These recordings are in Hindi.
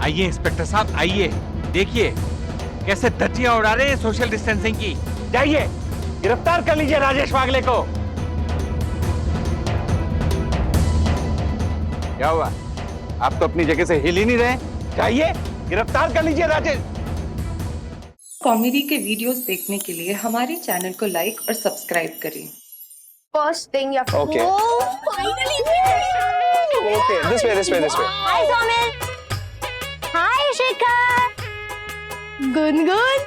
आइए इंस्पेक्टर साहब, आइए, देखिए कैसे धज्जियां उड़ा रहे हैं सोशल डिस्टेंसिंग की। जाइए गिरफ्तार कर लीजिए राजेश वागले को। क्या हुआ, आप तो अपनी जगह से हिल ही नहीं रहे? जाइए गिरफ्तार कर लीजिए राजेश। कॉमेडी के वीडियोस देखने के लिए हमारे चैनल को लाइक और सब्सक्राइब करें। First thing you have to... Okay. Oh, finally! Okay, this way. Hi, Somil. Hi, Shikhar. Gungun.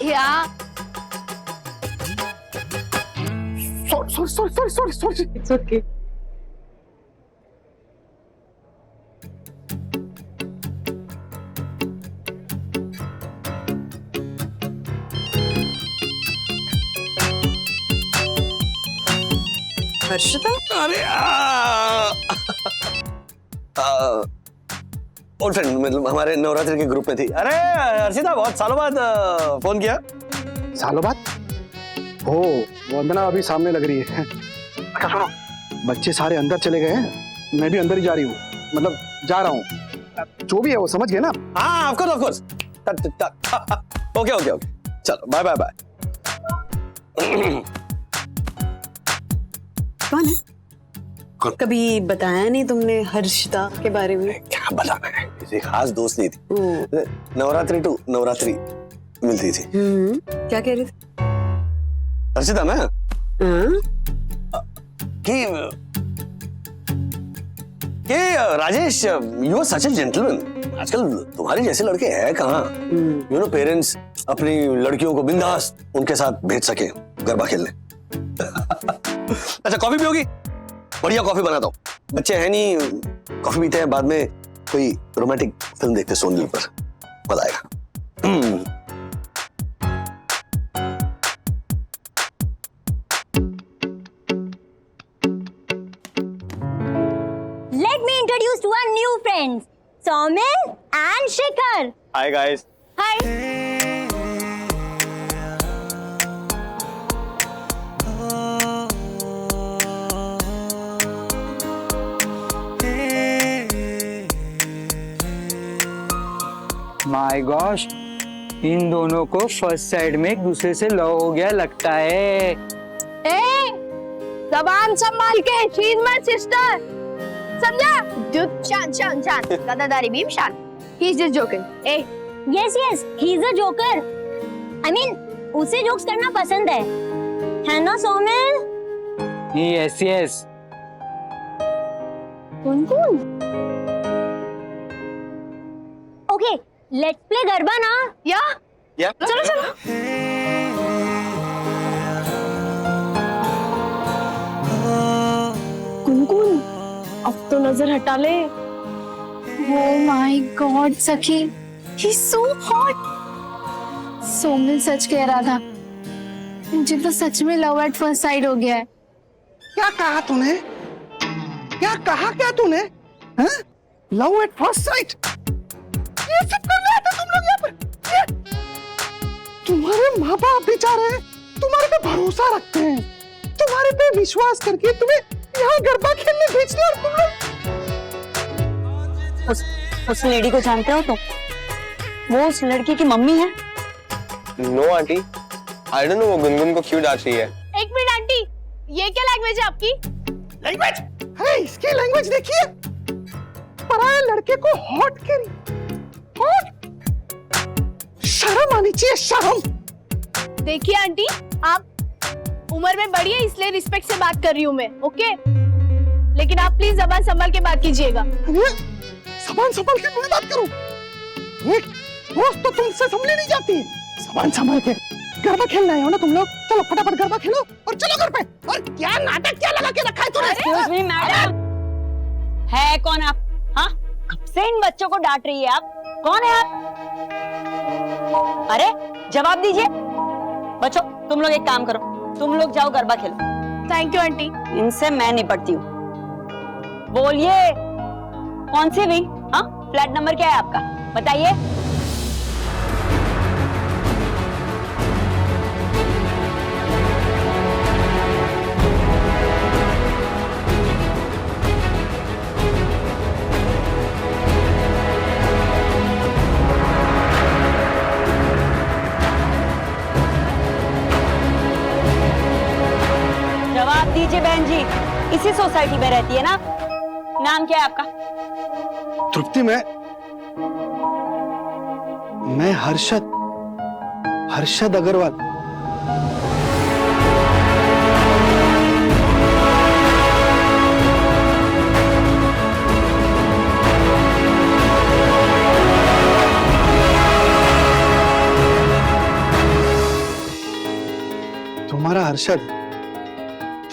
Yeah. Sorry. It's okay. Harshita? अरे ओल्ड फ्रेंड, मतलब हमारे नवरात्रि के ग्रुप में थी। अरे हर्षिता, बहुत सालों बाद फोन किया। सालों बाद? ओ, वंदना अभी सामने लग रही है। अच्छा सुनो, बच्चे सारे अंदर चले गए हैं, मैं भी अंदर ही जा रही हूँ, मतलब जा रहा हूँ। जो भी है वो समझ गए ना? हाँ, ऑफ कोर्स। ओके, चलो बाय। कौन है? कभी बताया नहीं तुमने हर्षिता के बारे में? क्या बताना है, किसी खास दोस्त नहीं थी। नवरात्रि टू नवरात्रि मिलती थी। क्या कह रही थी? हर्षिता मैं कि Rajesh, you are such a gentleman. आजकल तुम्हारे जैसे लड़के हैं कहाँ? यू नो, पेरेंट्स अपनी लड़कियों को बिंदास उनके साथ भेज सके गरबा खेलने। अच्छा, कॉफी पियोगी? बढ़िया कॉफी बनाता हूँ। बच्चे हैं नहीं, कॉफी पीते हैं, बाद में कोई रोमांटिक फिल्म देखते हैं सोनी पर, मजा आएगा। Let me introduce to our new friends, Somil and Shikhar. Hi guys. Hi. My gosh, इन दोनों को फर्स्ट साइड में एक दूसरे से लव हो गया लगता है। Hey, जबान संभाल के, she's my sister. समझा? Dude, शांत. गदादारी भीम शांत. He's just joking. Hey. Yes, he's a joker. I mean, उसे जोक्स करना पसंद है ना सोमिल? यस। कौन? Okay, let's play गरबा ना? या? चलो. कुन, अब तो नजर हटा ले। Oh my God, सखी, he's so hot. सोमिल सच कह रहा था, मुझे तो सच में लव एट फर्स्ट साइट हो गया है। क्या कहा तूने? Love at first sight? ये सब कर रहे थे तुम लोग यहाँ पर? तुम्हारे माँ बाप बेचारे तुम्हारे पे भरोसा रखते हैं, तुम्हारे पे विश्वास करके तुम्हें यहाँ गरबा खेलने भेज दिया, और तुम लोग उस लेडी को जानते हो तुम? वो उस लड़की की मम्मी है। No aunty, I don't know वो गुनगुन को क्यों डांट रही है। एक मिनट आंटी, ये क्या लैंग्वेज है आपकी? लैंग्वेज है, इसकी लैंग्वेज देखिए, पराये लड़के को हॉट कह रही। शर्म आनी चाहिए, शर्म। देखिए आंटी, आप उम्र में बड़ी है इसलिए रिस्पेक्ट से बात कर रही हूँ मैं, ओके? लेकिन आप प्लीज जबान संभाल के बात कीजिएगा। जबान संभाल के मैं बात करूं? एक दोस्त तो तुमसे संभली नहीं जाती। जबान संभाल के गरबा खेलना है ना तुम लोग? चलो फटाफट गरबा खेलो और चलो घर पे। और क्या नाटक क्या लगा के रखा है तूने? एक्सक्यूज मी मैडम, है कौन आप? हाँ, कब से इन बच्चों को डांट रही है आप? कौन है आप? अरे जवाब दीजिए। बच्चों, तुम लोग एक काम करो, तुम लोग जाओ गरबा खेलो। Thank you aunty. इनसे मैं निपटती हूँ। बोलिए, कौन सी विंग? हाँ, फ्लैट नंबर क्या है आपका? बताइए। मेरी बहन जी इसी सोसाइटी में रहती है ना? नाम क्या है आपका? तृप्ति, मैं हर्षद अग्रवाल। तुम्हारा हर्षद,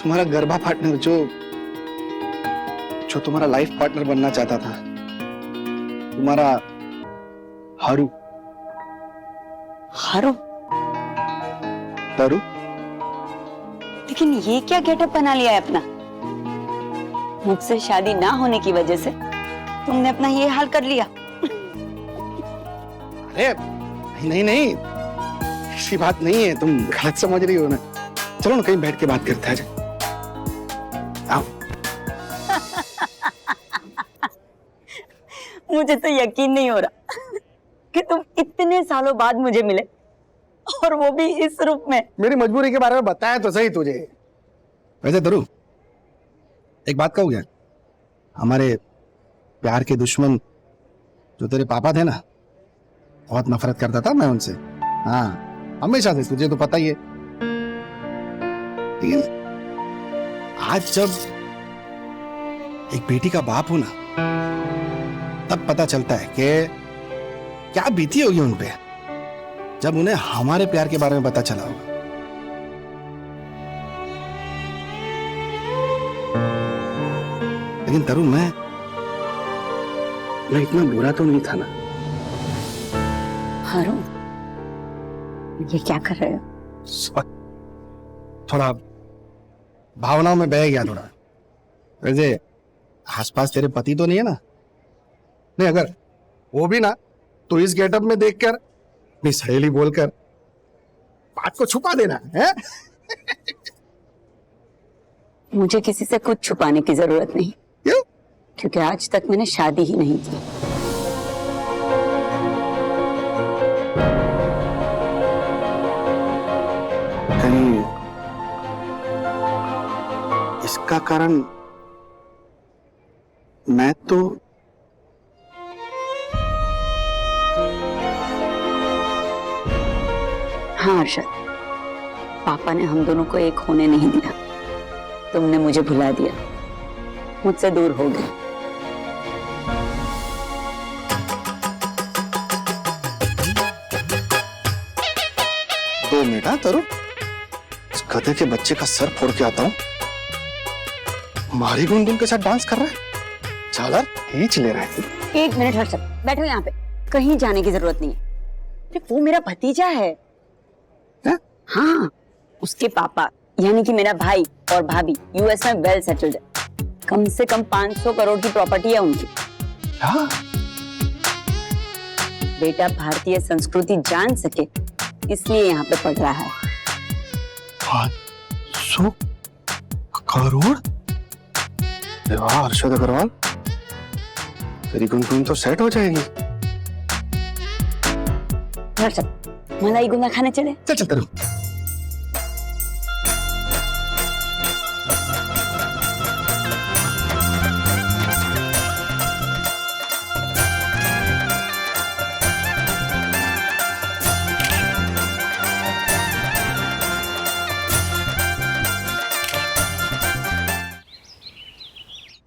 तुम्हारा गर्भा पार्टनर जो तुम्हारा लाइफ पार्टनर बनना चाहता था, तुम्हारा हारू। हारू? तारू? लेकिन ये क्या गेटअप बना लिया है अपना? मुझसे शादी ना होने की वजह से तुमने अपना ये हाल कर लिया। अरे नहीं, ऐसी बात नहीं है, तुम गलत समझ रही हो ना। चलो ना कहीं बैठ के बात करते हैं। आओ। मुझे तो यकीन नहीं हो रहा कि तुम इतने सालों बाद मुझे मिले, और वो भी इस रूप में। मेरी मजबूरी के बारे में बताया तो सही तुझे। वैसे तरू, एक बात कहूँ क्या? हमारे प्यार के दुश्मन जो तेरे पापा थे ना, बहुत नफरत करता था मैं उनसे। हाँ, हमेशा से, तुझे तो पता ही है। लेकिन आज जब एक बेटी का बाप हूं ना, तब पता चलता है कि क्या बीती होगी उन पे जब उन्हें हमारे प्यार के बारे में पता चला होगा। लेकिन तरुण, मैं इतना बुरा तो नहीं था ना। हारू, ये क्या कर रहे हो? थोड़ा भावनाओं में बह गया थोड़ा। वैसे आसपास तेरे पति तो नहीं है ना? नहीं, अगर वो भी ना, तो इस गेटअप में देखकर अपनी सहेली बोलकर बात को छुपा देना है। मुझे किसी से कुछ छुपाने की जरूरत नहीं। क्यों? क्योंकि आज तक मैंने शादी ही नहीं की। कहीं इसका कारण मैं तो हाँ हर्षद, पापा ने हम दोनों को एक होने नहीं दिया। तुमने मुझे भुला दिया, मुझसे दूर हो गए। दो मिनट, हाँ तरुण, इस गधे के बच्चे का सर फोड़ के आता हूँ। मारी गुनगुन के साथ डांस कर रहा है, झालर खींच ले रहा है। एक मिनट हर्षद, बैठो यहाँ पे, कहीं जाने की जरूरत नहीं है। अरे वो मेरा भतीजा है। हाँ, उसके पापा यानी कि मेरा भाई और भाभी यूएस में वेल सेटल्ड है। कम से कम 500 करोड़ की प्रॉपर्टी है उनकी। हाँ? बेटा भारतीय संस्कृति जान सके इसलिए यहाँ पे पढ़ रहा है। 500 करोड़? वाह हर्षद अग्रवाल, तेरी गुनगुन तो सेट हो जाएगी। हर्षद, मलाई गुना खाने चले? चल चल तरुण।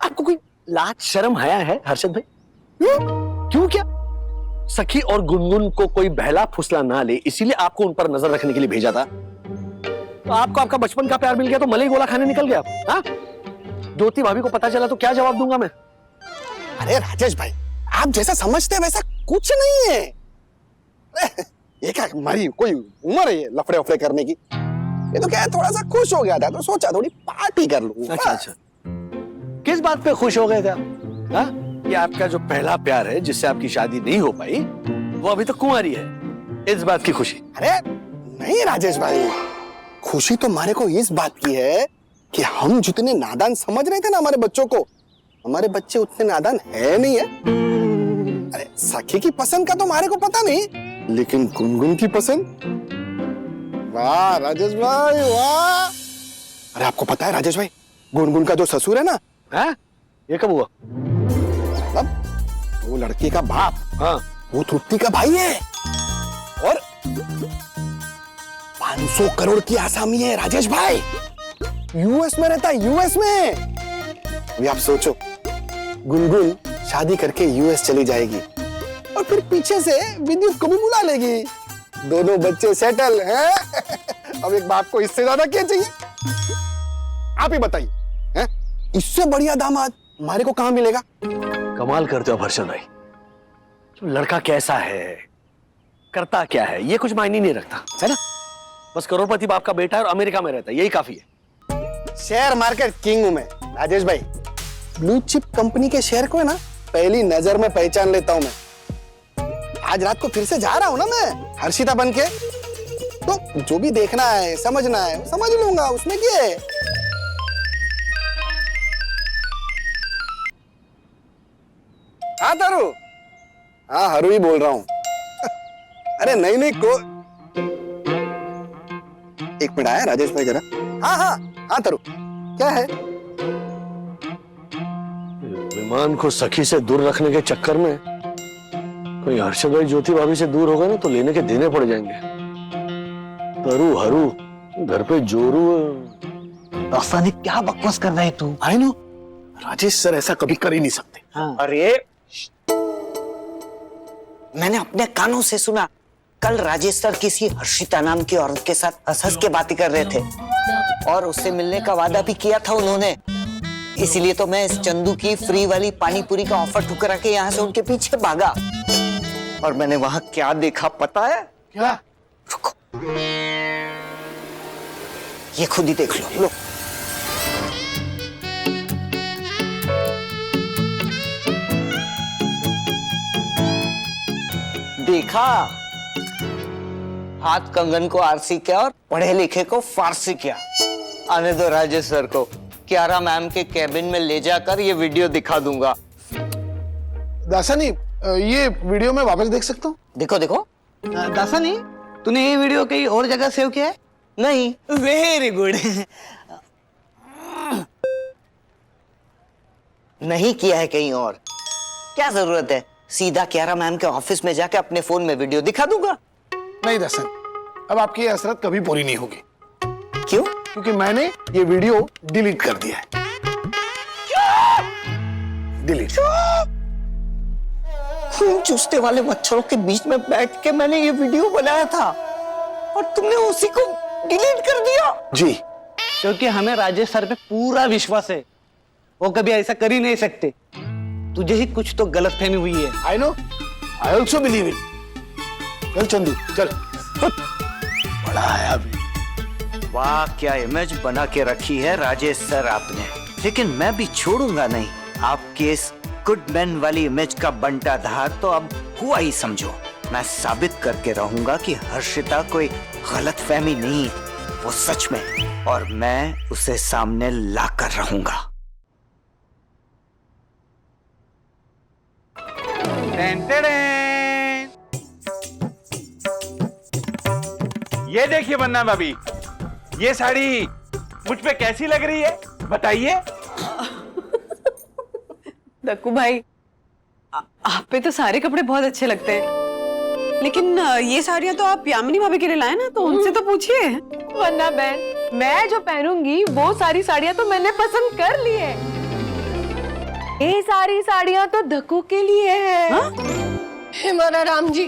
आपको कोई लाज शर्म हया है हर्षद भाई? क्यों? क्या सखी और गुनगुन को कोई बहला फुसला ना ले, इसीलिए आपको उन पर नजर रखने के लिए भेजा था। तो आपको आपका बचपन का प्यार मिल गया तो मलाई गोला खाने निकल गया। हाँ? ज्योति भाभी को पता चला तो क्या जवाब दूंगा मैं? अरे राजेश भाई, आप जैसा समझते हैं वैसा कुछ नहीं है। ये क्या हमारी कोई उम्र है ये लफड़े वफड़े करने की? ये तो क्या है, थोड़ा सा खुश हो गया था तो सोचा थोड़ी पार्टी कर लूं। अच्छा, किस बात पे खुश हो गए थे आप? हाँ? कि आपका जो पहला प्यार है जिससे आपकी शादी नहीं हो पाई, वो अभी तो कुंवारी है, इस बात की खुशी? अरे नहीं राजेश भाई, खुशी तो हमारे को इस बात की है कि हम जितने नादान समझ रहे थे ना हमारे बच्चों को, हमारे बच्चे उतने नादान है नहीं है। अरे सखी की पसंद का तो हमारे को पता नहीं, लेकिन गुनगुन की पसंद, वाह राजेश भाई वाह। अरे आपको पता है राजेश भाई, गुनगुन का जो ससुर है ना, है? ये कब हुआ? अब वो लड़के का बाप, हाँ, वो तृप्ति का भाई है और 500 करोड़ की आसामी है राजेश भाई। यूएस में रहता है, यूएस में। अभी आप सोचो, गुनगुन शादी करके यूएस चली जाएगी और फिर पीछे से विद्युत को भी बुला लेगी, दोनों बच्चे सेटल हैं। अब एक बाप को इससे ज्यादा क्या चाहिए? आप ही बताइए, हैं? इससे बढ़िया दामाद हमारे को कहां मिलेगा? कमाल करते हो हर्षद भाई। लड़का कैसा है, करता क्या है, ये कुछ मायने नहीं रखता, है ना? बस करोड़पति बाप का बेटा है और अमेरिका में रहता है, यही काफी है। शेयर मार्केट किंग हूं मैं राजेश भाई। ब्लू चिप कंपनी के शेयर को है ना पहली नजर में पहचान लेता हूं मैं। आज रात को फिर से जा रहा हूं ना मैं हर्षिता बन के, तो जो भी देखना है समझना है समझ लूंगा, उसमें क्या है। हाँ तारू, हाँ हरू ही बोल रहा हूं। अरे नहीं नहीं को एक मिनट आया राजेश भाई जरा। हाँ हाँ हाँ तारू, क्या है? विमान को सखी से दूर रखने के चक्कर में कोई हर्षद भाई ज्योति भाभी से दूर होगा ना तो लेने के देने पड़ जाएंगे। तरू हरू घर पे जोरू। दास्तानी क्या बकवास कर रहा है तू? आई नो राजेश सर ऐसा कभी कर ही नहीं सकते। हाँ। अरे मैंने अपने कानों से सुना, कल राजेश सर किसी हर्षिता नाम की औरत के साथ हंस के बातें कर रहे थे और उससे मिलने का वादा भी किया था उन्होंने। इसीलिए तो मैं इस चंदू की फ्री वाली पानी पूरी का ऑफर ठुकरा के यहाँ से उनके पीछे भागा। और मैंने वहां क्या देखा पता है? क्या? रुको, ये खुद ही देख लो। देखा, हाथ कंगन को आरसी किया और पढ़े लिखे को फारसी किया। आने दो राजेश सर को, कियारा मैम के कैबिन में ले जाकर ये वीडियो दिखा दूंगा। दासानी, ये वीडियो मैं वापस देख सकता हूँ? देखो देखो। दासानी, तूने ये वीडियो कहीं और जगह सेव किया है? नहीं। Very good. नहीं किया है कहीं और, क्या जरूरत है? सीधा कियारा मैम के ऑफिस में जाके अपने फोन में वीडियो दिखा दूंगा। नहीं दासन, अब आपकी ये हसरत कभी पूरी नहीं होगी। क्यों? क्योंकि मैंने ये वीडियो डिलीट कर दिया है। डिलीट। खून चूसने वाले मच्छरों के बीच में बैठ के मैंने ये वीडियो बनाया था और तुमने उसी को डिलीट कर दिया। जी, क्योंकि हमें राजेश सर पे पूरा विश्वास है, वो कभी ऐसा कर ही नहीं सकते। तुझे ही कुछ तो गलतफहमी हुई है। I know, I also believe it. चल चंदू चल। बड़ा आया भी। वाह, क्या इमेज बना के रखी है राजेश सर आपने। लेकिन मैं भी छोड़ूंगा नहीं आपके इस गुडमैन वाली इमेज का बंटाधार। तो अब हुआ ही समझो। मैं साबित करके रहूंगा कि हर्षिता कोई गलतफहमी नहीं, वो सच में, और मैं उसे सामने लाकर रहूंगा। ये देखिए बन्ना भाभी, ये साड़ी मुझ पे कैसी लग रही है बताइए। दक्कू भाई, आप पे तो सारे कपड़े बहुत अच्छे लगते हैं, लेकिन ये साड़ियाँ तो आप यामिनी भाभी के लिए लाए ना, तो उनसे तो पूछिए। वरना बहन, मैं जो पहनूंगी वो सारी साड़ियाँ तो मैंने पसंद कर ली है। ये सारी साड़ियाँ तो दक्कू के लिए है। हमारा राम जी,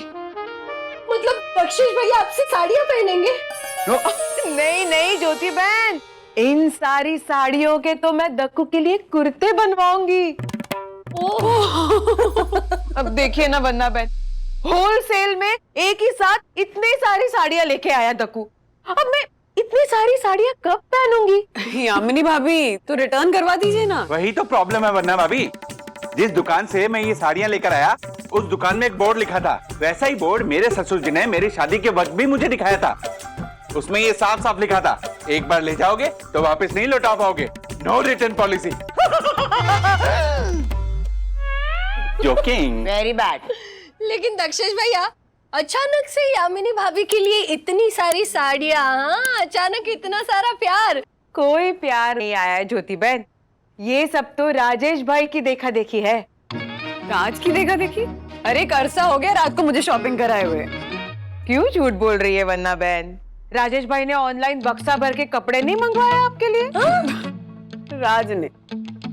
मतलब बख्शिश भैया आपसे साड़ियाँ पहनेंगे? नहीं नहीं ज्योति बहन, इन सारी साड़ियों के तो मैं दक्कू के लिए कुर्ते बनवाऊंगी। अब देखिए ना वरना बहन, होलसेल में एक ही साथ इतनी सारी साड़ियाँ लेके आया दक्कू। अब मैं इतनी सारी साड़ियाँ कब पहनूंगी? यामिनी भाभी, तो रिटर्न करवा दीजिए ना। वही तो प्रॉब्लम है वरना भाभी, जिस दुकान से मैं ये साड़ियाँ लेकर आया उस दुकान में एक बोर्ड लिखा था, वैसा ही बोर्ड मेरे ससुर जी ने मेरी शादी के वक्त भी मुझे दिखाया था। उसमें ये साफ साफ लिखा था, एक बार ले जाओगे तो वापस नहीं लौटा पाओगे, no return policy. Joking. Very bad. लेकिन दक्षेश भैया, अचानक से यामिनी भाभी के लिए इतनी सारी साड़ियाँ, अचानक इतना सारा प्यार, कोई प्यार नहीं आया है ज्योति बहन, ये सब तो राजेश भाई की देखा देखी है। राज की देखा देखी? अरे एक अरसा हो गया रात को मुझे शॉपिंग कराए हुए। क्यों झूठ बोल रही है वन्ना बहन? राजेश भाई ने ऑनलाइन बक्सा भर के कपड़े नहीं मंगवाए आपके लिए? राज ने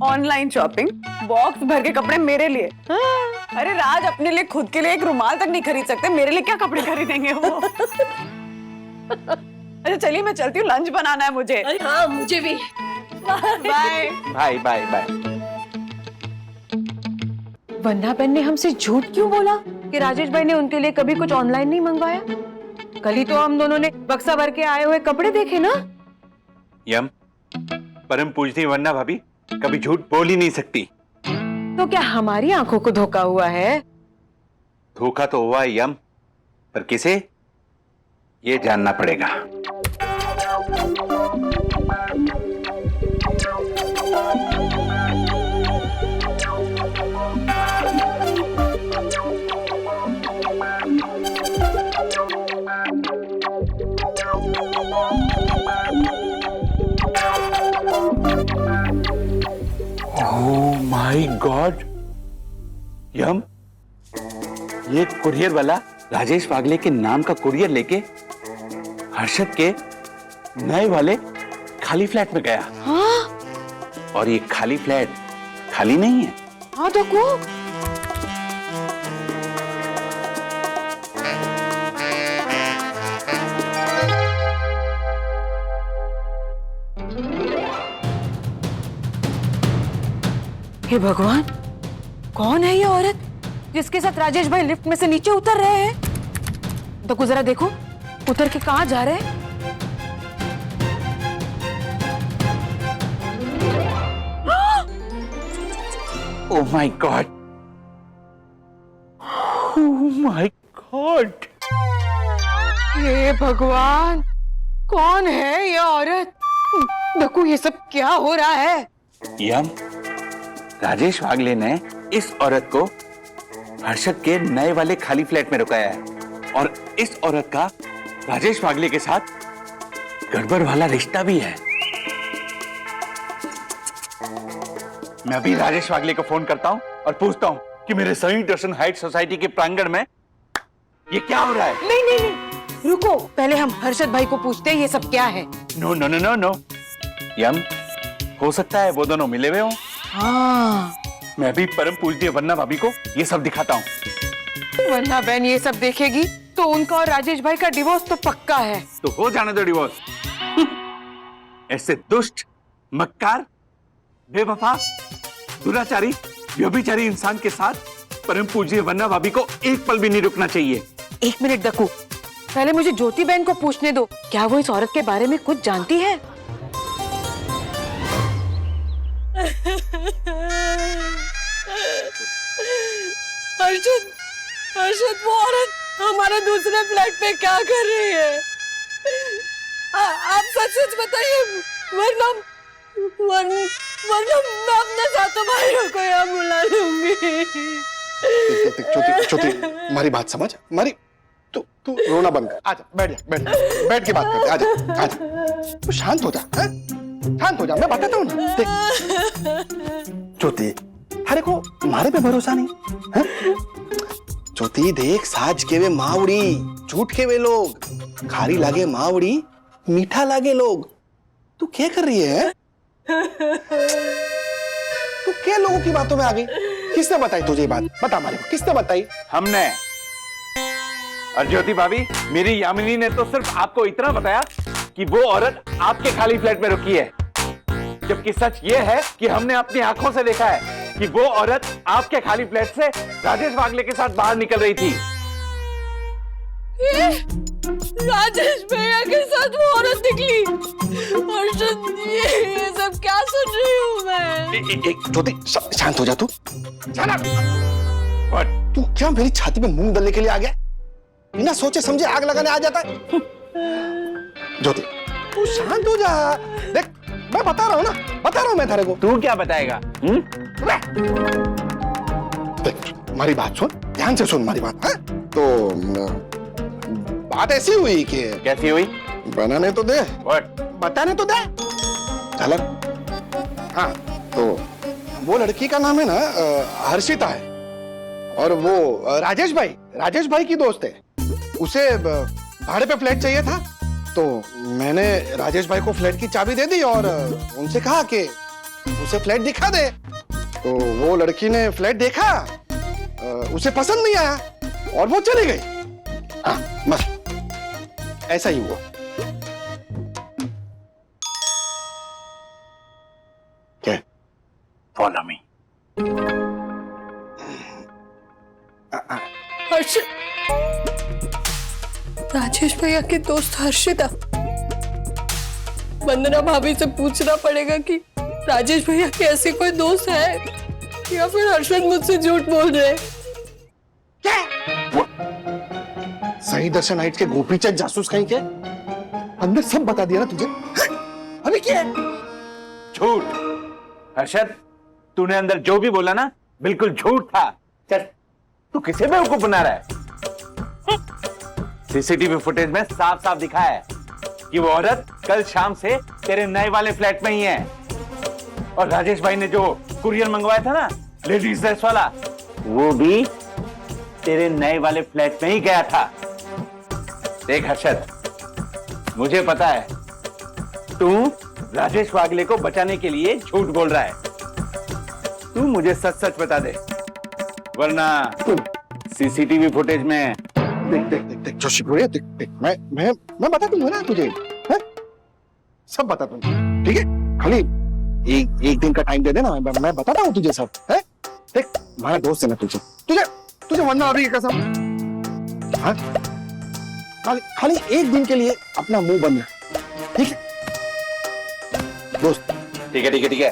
ऑनलाइन शॉपिंग बॉक्स भर के कपड़े मेरे लिए? अरे राज अपने लिए खुद के लिए एक रुमाल तक नहीं खरीद सकते, मेरे लिए क्या कपड़े खरीदेंगे वो? अच्छा चलिए मैं चलती हूँ, लंच बनाना है मुझे। हाँ मुझे भी। Bye bye bye bye. वन्ना बहन ने हमसे झूठ क्यों बोला कि राजेश भाई ने उनके लिए कभी कुछ ऑनलाइन नहीं मंगवाया? कल ही तो हम दोनों ने बक्सा भर के आए हुए कपड़े देखे ना। यम, परम पूजनी वन्ना भाभी कभी झूठ बोल ही नहीं सकती। तो क्या हमारी आंखों को धोखा हुआ है? धोखा तो हुआ है यम, पर किसे ये जानना पड़ेगा। ओह माय गॉड यम, ये कुरियर वाला राजेश वागले के नाम का कुरियर लेके हर्षद के नए वाले खाली फ्लैट में गया। हाँ? और ये खाली फ्लैट खाली नहीं है। हाँ तो को हे भगवान, कौन है ये औरत जिसके साथ राजेश भाई लिफ्ट में से नीचे उतर रहे हैं? तो जरा देखो उतर के कहां जा रहे हैं? Oh my God, oh my God, हे भगवान, कौन है ये औरत? देखो ये सब क्या हो रहा है? यम, राजेश वागले ने इस औरत को हर्षद के नए वाले खाली फ्लैट में रुकाया है और इस औरत का राजेश वागले के साथ गड़बड़ वाला रिश्ता भी है। मैं अभी राजेश वागले को फोन करता हूं और पूछता हूं कि मेरे सनी दर्शन हाइट सोसाइटी के प्रांगण में ये क्या हो रहा है। नहीं नहीं नहीं, रुको, पहले हम हर्षद भाई को पूछते हैं ये सब क्या है। No no no no no यम, हो सकता है वो दोनों मिले हुए हों। हाँ, मैं भी परम पूजनीय वन्ना भाभी को ये सब दिखाता हूँ। वन्ना बहन ये सब देखेगी तो उनका और राजेश भाई का डिवोर्स तो पक्का है। तो हो जाने दो डिवोर्स। ऐसे दुष्ट, मक्कार, बेवफा, दुराचारी, व्यभिचारी इंसान के साथ परम पूजनीय वन्ना भाभी को एक पल भी नहीं रुकना चाहिए। एक मिनट दक्कू, पहले मुझे ज्योति बहन को पूछने दो, क्या वो इस औरत के बारे में कुछ जानती है? हर्षद, हर्षद वो औरत हमारे दूसरे फ्लैट पे क्या कर रही है? आप सच सच बताइए, वरना मैं अपने साथों भाइयों को यहाँ बुला लूंगी। छोटी हमारी बात समझ, हमारी तू रोना बंद कर, आजा बैठ जा, बैठ के बात करते, आजा आजा, तू शांत हो जा, शांत हो जा, मैं बताता हूँ ना। देख ज्योति, अरे को हमारे पे भरोसा नहीं है? ज्योति देख, साज के वे मावड़ी, झूठ के वे लोग, खारी लागे मावड़ी, मीठा लागे लोग। तू क्या कर रही है? तू क्या लोगों की बातों में आ गई? किसने बताई तुझे ये बात? बता हमारे को, किसने बताई? हमने। और ज्योति भाभी, मेरी यामिनी ने तो सिर्फ आपको इतना बताया कि वो औरत आपके खाली फ्लैट में रुकी है, जबकि सच ये है कि हमने अपनी आंखों से देखा है कि वो औरत आपके खाली फ्लैट से राजेश वागले के साथ बाहर निकल रही थी। राजेश भैया के साथ वो औरत निकली? हर्षद, ये सब क्या सुन रही हूँ मैं? एक ज्योति, शांत हो जा तू। तू क्या मेरी छाती पे मूंग दलने के लिए आ गया? बिना सोचे समझे आग लगाने आ जाता है। ज्योति तू शांत हो जा। देख मैं बता रहा हूँ ना, बता रहा हूँ मैं तेरे को। तू क्या बताएगा? देख हमारी बात सुन, ध्यान से सुन हमारी बात। है तो बात ऐसी हुई कि कैसी हुई? बनाने तो दे, What? बताने तो दे। झलक। हाँ, तो वो लड़की का नाम है ना हर्षिता है, और वो राजेश भाई की दोस्त है। उसे भाड़े पे फ्लैट चाहिए था, तो मैंने राजेश भाई को फ्लैट की चाबी दे दी और उनसे कहा कि उसे फ्लैट दिखा दे। तो वो लड़की ने फ्लैट देखा, उसे पसंद नहीं आया और वो चली गई। हाँ, बस ऐसा ही हुआ। क्या? Follow me. राजेश भैया के दोस्त हर्षिता। वंदना भाभी से पूछना पड़ेगा कि राजेश भैया के ऐसे कोई दोस्त है या फिर हर्षद मुझसे झूठ बोल रहे हैं। सही दर्शन हाइट्स के गोपीचंद जासूस कहीं के अंदर सब बता दिया ना तुझे। अभी क्या है? झूठ। हर्षद, तूने अंदर जो भी बोला ना बिल्कुल झूठ था। चल, तू किसे बेवकूफ बना रहा है? सीसीटीवी फुटेज में साफ साफ दिखा है कि वो औरत कल शाम से तेरे नए वाले फ्लैट में ही है, और राजेश भाई ने जो कुरियर मंगवाया था ना लेडीज ड्रेस वाला, वो भी तेरे नए वाले फ्लैट में ही गया था। देख हर्षद, मुझे पता है तू राजेश वागले को बचाने के लिए झूठ बोल रहा है। तू मुझे सच सच बता दे, वरना सीसीटीवी फुटेज में देख जोशी भैया, देख मैं बता दूंगा ना तुझे, है? सब बता दूंगा, ठीक है? खाली एक दिन का टाइम दे देना, मैं बताता हूँ तुझे सब, है? देख, हमारा दोस्त है ना तुझे वंदना भाभी की कसम। हाँ? खाली एक दिन के लिए अपना मुंह बंद रख, ठीक है दोस्त? ठीक है।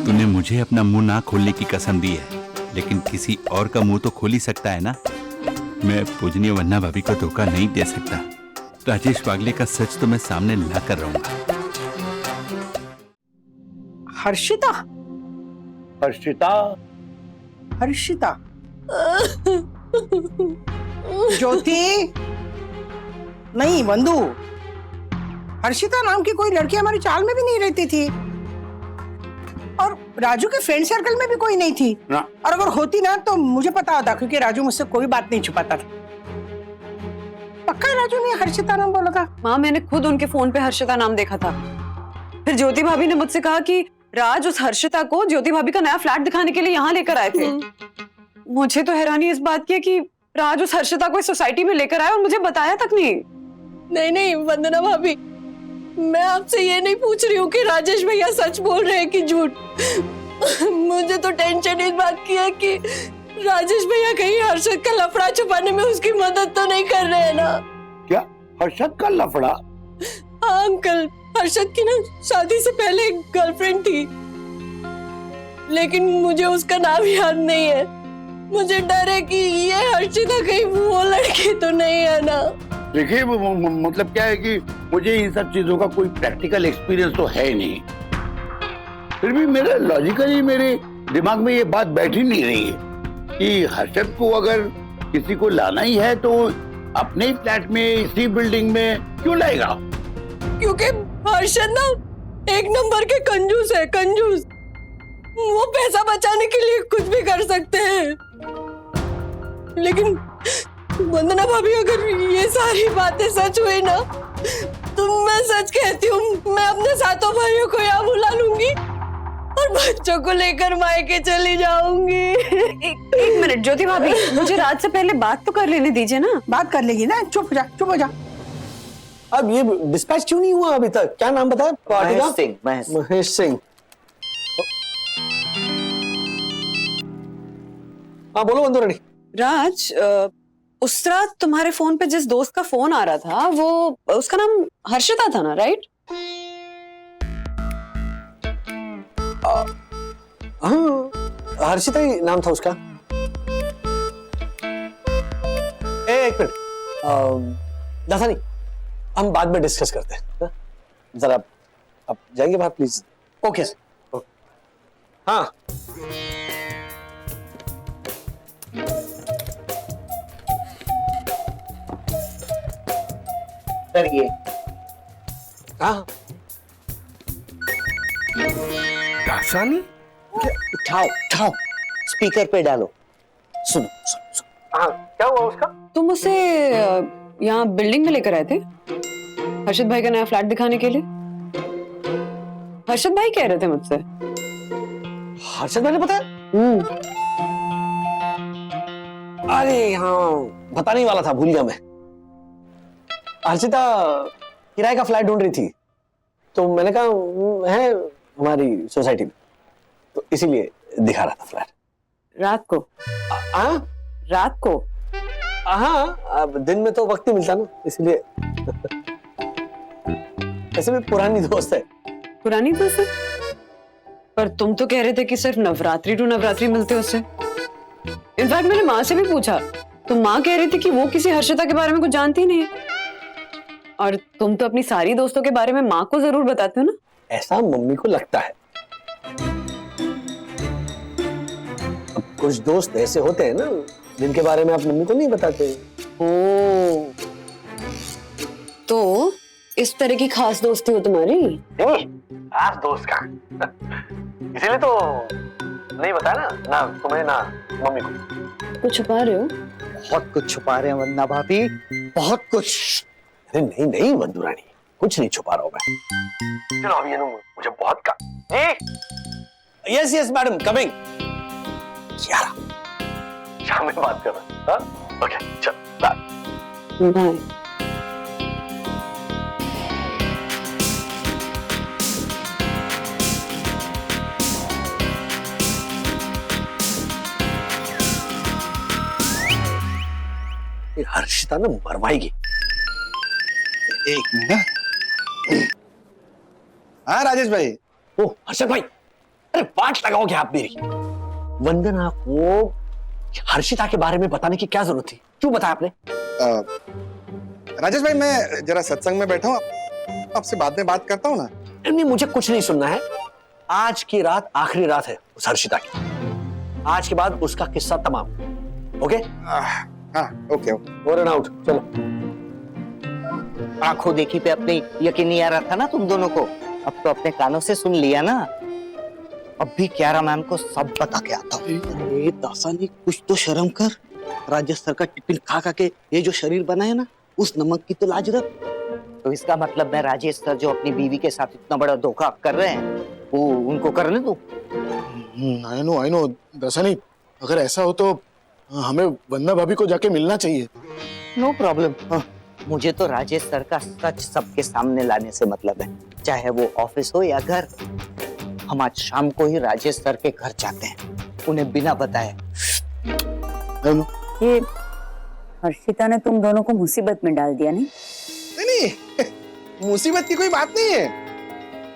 तूने मुझे अपना मुंह ना खोलने की कसम दी है, लेकिन किसी और का मुंह तो खोल ही सकता है ना। मैं पूजनीय वंदना भाभी को धोखा नहीं दे सकता। राजेश वागले का सच तो मैं सामने ला कर रहूंगा। हर्षिता ज्योति नहीं, वंदू, हर्षिता नाम की कोई लड़की हमारी चाल में भी नहीं रहती थी, और राजू के फ्रेंड सर्कल में भी कोई नहीं थी ना। और अगर होती ना तो मुझे पता होता, क्योंकि राजू मुझसे कोई बात नहीं छुपाता था। पक्का राजू ने हर्षिता नाम बोला था? माँ, मैंने खुद उनके फोन पे हर्षिता नाम देखा था। फिर ज्योति भाभी ने मुझसे कहा कि राज उस हर्षिता को ज्योति भाभी का नया फ्लैट दिखाने के लिए यहाँ लेकर आए थे। मुझे तो हैरानी इस बात की है कि राज उस हर्षिता को इस सोसाइटी में लेकर आया और मुझे बताया तक नहीं। नहीं वंदना भाभी, मैं आपसे ये नहीं पूछ रही हूँ कि राजेश भैया सच बोल रहे हैं कि झूठ। मुझे तो टेंशन इस बात की है कि राजेश भैया कहीं हर्षद का लफड़ा छुपाने में उसकी मदद तो नहीं कर रहे हैं ना। क्या हर्षद का लफड़ा? हाँ अंकल, हर्षद की ना शादी से पहले एक गर्लफ्रेंड थी, लेकिन मुझे उसका नाम याद नहीं है। मुझे डर है कि ये हर्षिता कहीं वो लड़की तो नहीं है ना। देखिए, मतलब क्या है कि मुझे इन सब चीजों का कोई प्रैक्टिकल एक्सपीरियंस तो है नहीं, फिर भी मेरे लॉजिकली मेरे दिमाग में ये बात बैठ ही नहीं रही है कि हर्षद को अगर किसी को लाना ही है तो अपने ही फ्लैट में, इसी बिल्डिंग में क्यों लाएगा? क्योंकि हर्षद ना एक नंबर के कंजूस है, कंजूस। वो पैसा बचाने के लिए कुछ भी कर सकते हैं। लेकिन वंदना भाभी, अगर ये सारी बातें सच हुई ना, तो मैं सच कहती हूँ, मैं अपने सातों भाइयों को यहाँ बुला लूंगी और बच्चों को लेकर मायके चली जाऊंगी। एक मिनट ज्योति भाभी, मुझे रात से पहले बात तो कर लेने दीजिए ना। बात कर लेगी ना, चुप हो जा। अब ये डिस्पैच क्यों नहीं हुआ अभी तक? क्या नाम बताया पार्टी का? महेश सिंह। हाँ बोलो वंदू रानी। राज, उस रात तुम्हारे फोन पे जिस दोस्त का फोन आ रहा था, वो उसका नाम हर्षिता था ना, राइट? हाँ, हर्षिता ही नाम था उसका। एक मिनट दासानी, हम बाद में डिस्कस करते हैं। जरा आप जाएंगे बाहर प्लीज? Okay sir. हाँ सर, ये हाँ दासानी उठाओ उठाओ, स्पीकर पे डालो। सुनो सुनो सुनो। हाँ क्या हुआ उसका? तुम उसे यहाँ बिल्डिंग में लेकर आए थे हर्षद भाई का नया फ्लैट दिखाने के लिए। हर्षद भाई कह रहे थे मुझसे। हर्षद मैंने बताया? अरे हाँ, बताने ही वाला था, भूल गया मैं। हर्षिता किराए का फ्लैट ढूंढ रही थी, तो मैंने कहा है हमारी सोसाइटी में, तो इसीलिए दिखा रहा था फ्लैट। रात को? हाँ रात को? हाँ, अब दिन में तो वक्त ही मिलता ना, इसलिए। ऐसे भी पुरानी दोस्त है। पुरानी दोस्त है? पर तुम तो कह रहे थे कि सिर्फ नवरात्रि टू नवरात्रि मिलते उससे। इनफैक्ट मैंने माँ से भी पूछा, तो माँ कह रही थी कि वो किसी हर्षिता के बारे में कुछ जानती नहीं है। और तुम तो अपनी सारी दोस्तों के बारे में माँ को जरूर बताते हो ना? ऐसा मम्मी को लगता है। अब कुछ दोस्त ऐसे होते हैं ना जिनके बारे में आप मम्मी को नहीं बताते। ओ, तो इस तरह की खास दोस्ती हो तुम्हारी? खास दोस्त का इसीलिए तो नहीं बताया ना तुम्हें ना मम्मी को। कुछ छुपा रहे हो? बहुत कुछ छुपा रहे हैं वंदना भाभी, बहुत कुछ। अरे नहीं नहीं वंदू रानी, कुछ नहीं छुपा रहा हूं मैं। चलो अभी मुझे बहुत का। Yes yes madam, coming. यार शाम में बात कर रहा हूं। ओके चल बाय। बाय। हर्षिता ना मरवाएगी। एक मिनट। हाँ राजेश भाई। ओ हर्षद भाई, अरे बात लगाओगे आप मेरी? वंदना को हर्षिता के बारे में बताने की क्या जरूरत थी? क्यों बताया आपने? राजेश भाई मैं जरा सत्संग में बैठा हूँ, आपसे बाद में बात करता हूँ ना। नहीं मुझे कुछ नहीं सुनना है। आज की रात आखिरी रात है उस हर्षिता की। आज के बाद उसका किस्सा तमाम। ओके? हाँ okay okay. Over and out. चलो। आंखों देखी पे अपने यकीन नहीं आ रहा था ना तुम दोनों को, अब तो अपने कानों से सुन लिया ना। अब भी क्यारा मैम को सब बता के आता हूँ। अरे दासानी कुछ तो शर्म कर। राजेश सर का टिफिन खा खा के ये जो शरीर बना है ना, उस नमक की तो लाज रख। तो इसका मतलब मैं राजेश सर जो अपनी बीवी के साथ इतना बड़ा धोखा कर रहे हैं, वो उनको करने दो। आई नो दासानी, अगर ऐसा हो तो हमें वंदना भाभी को जाके मिलना चाहिए। No problem. मुझे तो राजेश सर का सच सबके सामने लाने से मतलब है, चाहे वो ऑफिस हो या घर। हम आज शाम को ही राजेश सर के घर जाते हैं, उन्हें बिना बताए। ये हर्षिता ने तुम दोनों को मुसीबत में डाल दिया नहीं? नहीं मुसीबत की कोई बात नहीं है,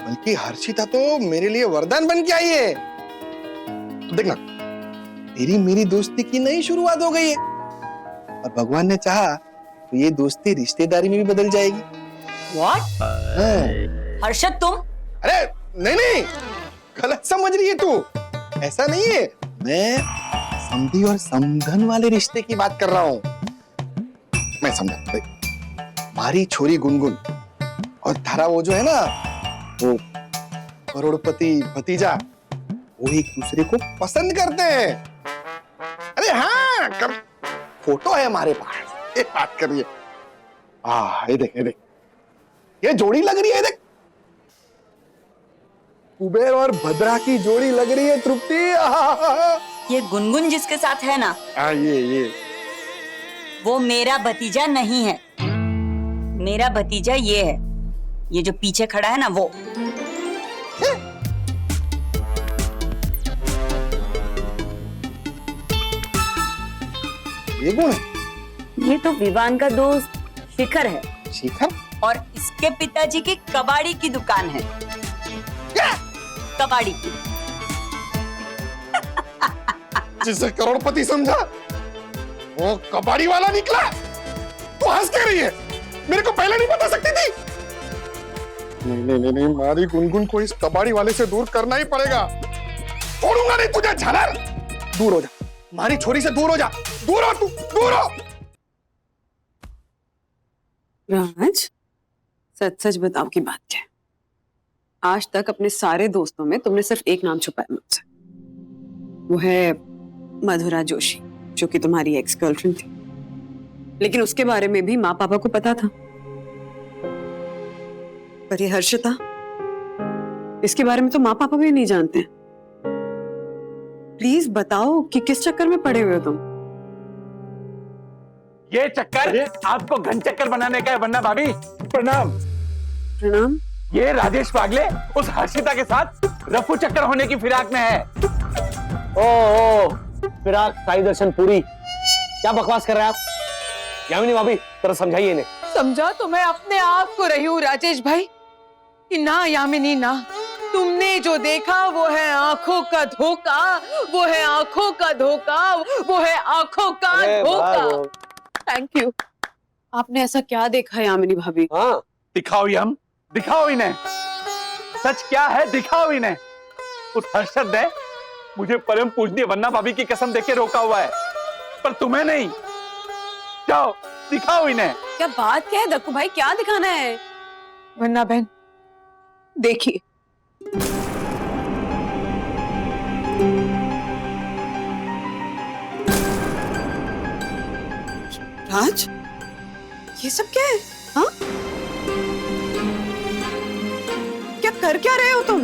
बल्कि हर्षिता तो मेरे लिए वरदान बन के आई है। तो देखना, तेरी मेरी दोस्ती की नई शुरुआत हो गई है, और भगवान ने चाहा तो ये दोस्ती रिश्तेदारी में भी बदल जाएगी। What? हर्षद तुम? अरे नहीं गलत समझ रही है तू। ऐसा नहीं है, मैं समधी और समधन वाले रिश्ते की बात कर रहा हूँ। मैं समझा। हमारी छोरी गुनगुन और थारा वो जो है ना, वो करोड़पति भतीजा, वो एक दूसरे को पसंद करते हैं। अरे हाँ फोटो है हमारे पास, ये बात करिए। ये देख ये जोड़ी लग रही है। देख कुबेर और भद्रा की जोड़ी लग रही है तृप्ति। ये गुनगुन जिसके साथ है ना, ये वो मेरा भतीजा नहीं है। मेरा भतीजा ये है, ये जो पीछे खड़ा है ना वो। ये कौन है? ये तो विवान का दोस्त शिखर है। शिखर? और इसके पिताजी की कबाड़ी की दुकान है। क्या? कबाड़ी की। जिसे करोड़पति समझा वो कबाड़ी वाला निकला। तू हंस क्या रही है? मेरे को पहले नहीं बता सकती थी? नहीं हमारी गुनगुन को इस कबाड़ी वाले से दूर करना ही पड़ेगा। छोड़ूंगा नहीं तुझे झालर। दूर हो जा, हमारी छोरी से दूर हो जा। दूर हो तू, दूर हो। राज, सच सच बताओ की बात क्या है? आज तक अपने सारे दोस्तों में तुमने सिर्फ एक नाम छुपाया मुझसे, वो है मधुरा जोशी, जो कि तुम्हारी एक्स गर्लफ्रेंड थी। लेकिन उसके बारे में भी माँ पापा को पता था। पर ये हर्षिता, इसके बारे में तो माँ पापा भी नहीं जानते हैं। प्लीज बताओ कि किस चक्कर में पड़े हुए हो तुम? ये चक्कर आपको घन चक्कर बनाने का है वरना भाभी। प्रणाम। प्रणाम। ये राजेश पागले उस हर्षिता के साथ रफू चक्कर होने की फिराक में है। ओ फिराक साई दर्शन पूरी, क्या बकवास कर रहे हैं आप? यामिनी भाभी जरा समझाइए इन्हें। समझा तो मैं अपने आप को रही हूँ राजेश भाई कि ना यामिनी ना, तुमने जो देखा वो है आंखों का धोखा, वो है आंखों का धोखा, वो है आंखों का धोखा। Thank you. आपने ऐसा क्या देखा यामिनी भाभी? हाँ दिखाओ यम, दिखाओ इन्हें सच क्या है, दिखाओ इन्हें। उस हर्षद ने मुझे परम पूजनीय वन्ना भाभी की कसम देके रोका हुआ है, पर तुम्हें नहीं। जाओ दिखाओ इन्हें। क्या बात क्या है दक्कू भाई, क्या दिखाना है? वन्ना बहन देखिए, राज, ये सब क्या है? हाँ, क्या कर क्या रहे हो तुम?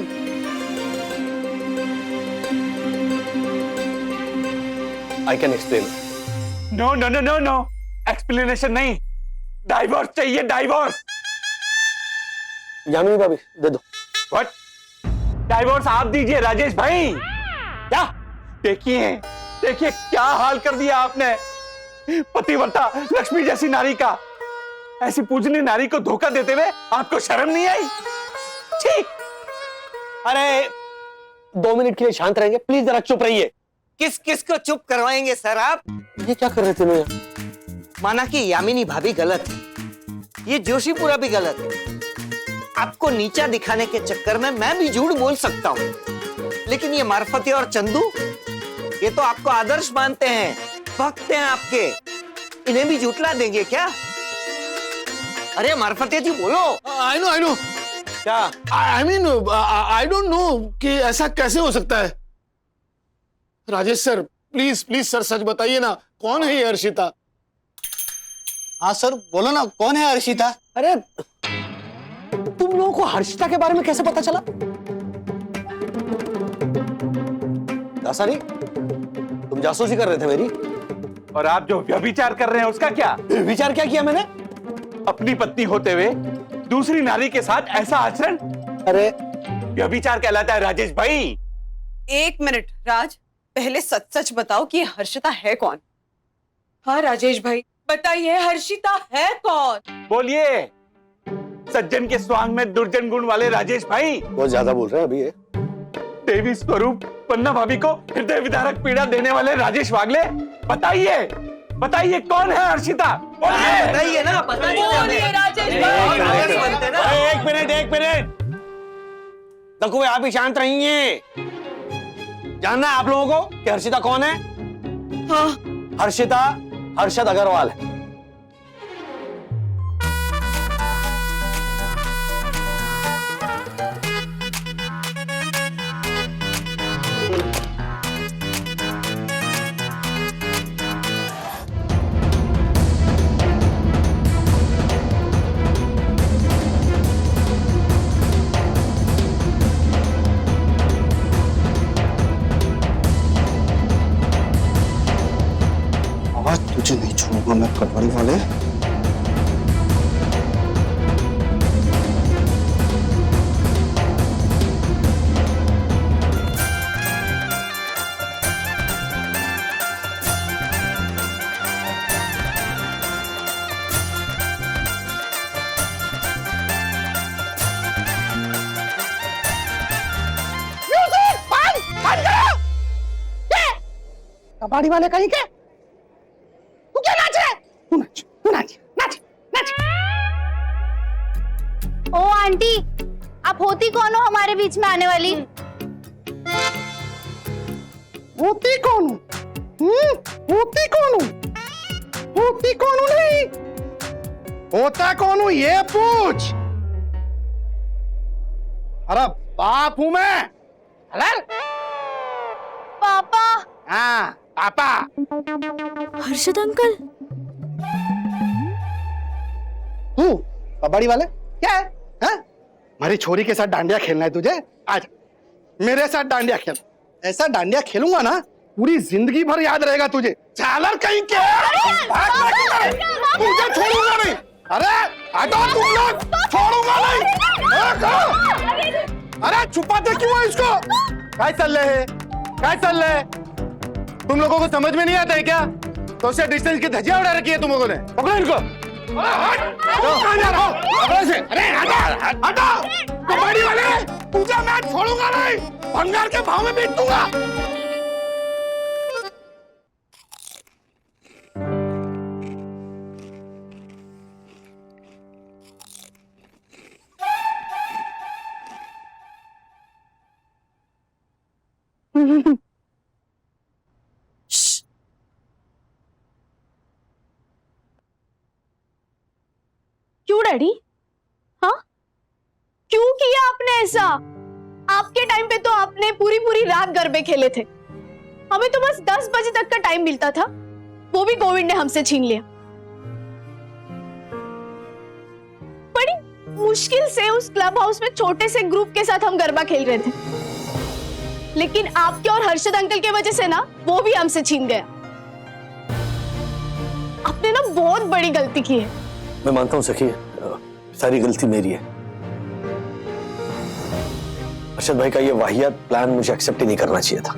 I can explain. No no no no no, explanation नहीं, डाइवोर्स चाहिए, डाइवोर्स। यामिनी भाभी दे दो। व्हाट? डाइवोर्स आप दीजिए राजेश भाई। क्या? देखिए देखिए क्या हाल कर दिया आपने पतिव्रता लक्ष्मी जैसी नारी का। ऐसी पूजनीय नारी को धोखा देते हुए आपको शर्म नहीं आई? ठीक। अरे 2 मिनट के लिए शांत रहेंगे प्लीज, जरा चुप रहिए। किस किस को चुप करवाएंगे सर आप? ये क्या कर रहे थे लोग? माना कि यामिनी भाभी गलत है, ये जोशीपुरा भी गलत है। आपको नीचा दिखाने के चक्कर में मैं भी झूठ बोल सकता हूँ, लेकिन ये मार्फती और चंदू, ये तो आपको आदर्श मानते हैं, भक्त हैं आपके, इन्हें भी झूठला देंगे क्या? अरे मार्फती जी बोलो। आई नो क्या? I mean I don't know कि ऐसा कैसे हो सकता है। Rajesh sir please please sir सच बताइए ना, कौन है ये हर्षिता? हाँ सर बोलो ना, कौन है हर्षिता? अरे तुम लोगों को हर्षिता के बारे में कैसे पता चला? दासानी, तुम जासूसी कर रहे थे मेरी? और आप जो व्यभिचार कर रहे हैं उसका क्या? विचार क्या किया मैंने? अपनी पत्नी होते हुए दूसरी नारी के साथ ऐसा आचरण, अरे व्यभिचार कहलाता है राजेश भाई। 1 मिनट राज, पहले सच सच बताओ कि ये हर्षिता है कौन? हाँ राजेश भाई बताइए, हर्षिता है कौन? बोलिए। सज्जन के स्वांग में दुर्जन गुण वाले राजेश भाई। बहुत ज्यादा बोल रहे हैं अभी ये। देवी स्वरूप वन्ना भाभी को हृदय विदारक पीड़ा देने वाले राजेश वागले, बताइए बताइए कौन है हर्षिता? बताइए ना, बोलिए राजेश भाई। एक मिनट दक्कू भाई आप ही शांत रहिए। जानना है आप लोगों को कि हर्षिता कौन है? हाँ। हर्षिता हर्षद अग्रवाल है। आज तुझे नहीं छोड़ूंगा मैं कटवारी वाले। कबाड़ी वाले कहीं के तू क्या नाच रहा है? तू नाच नाच नाच नाच। ओ आंटी, आप होती कौन हो हमारे बीच में आने वाली? होती कौन हूँ? होती कौन हूँ? होती कौन हूँ नहीं, होता कौन हूँ ये पूछ। अरे बाप हूं मैं। हलाल। पापा। हाँ पापा। हर्षद अंकल। तू कबड्डी वाले क्या है? हाँ? हमारी छोरी के साथ डांडिया खेलना है तुझे? आज मेरे साथ डांडिया खेल। ऐसा डांडिया खेलूंगा ना पूरी जिंदगी भर याद रहेगा तुझे। चालर कहीं के तुझे छोड़ूंगा नहीं। अरे हटो तुम लोग, छोड़ूंगा नहीं। अरे छुपाते क्यों है इसको? काय चल रहे है? काय चल रहे है? तुम लोगों को समझ में नहीं आता है क्या? सोशल डिस्टेंस की धज्जियां उड़ा रखी है तुम लोगों ने। पकड़ो इनको। अरे हटो कबड्डी वाले, तुझे मैं छोड़ूंगा नहीं। भंगार के भाव में बेच दूंगा। क्यों डैडी? हाँ, क्यों किया आपने ऐसा? आपके टाइम पे तो आपने पूरी पूरी रात गरबे खेले थे। हमें तो बस 10 बजे तक का टाइम मिलता था, वो भी कोविड ने हमसे छीन लिया। बड़ी मुश्किल से उस क्लब हाउस में छोटे से ग्रुप के साथ हम गरबा खेल रहे थे, लेकिन आपके और हर्षद अंकल के वजह से ना वो भी हमसे छीन गया। आपने ना बहुत बड़ी गलती की है। मैं मानता हूं सखी, सारी गलती मेरी है। अर्शद भाई का ये वाहियात प्लान मुझे एक्सेप्ट ही नहीं करना चाहिए था,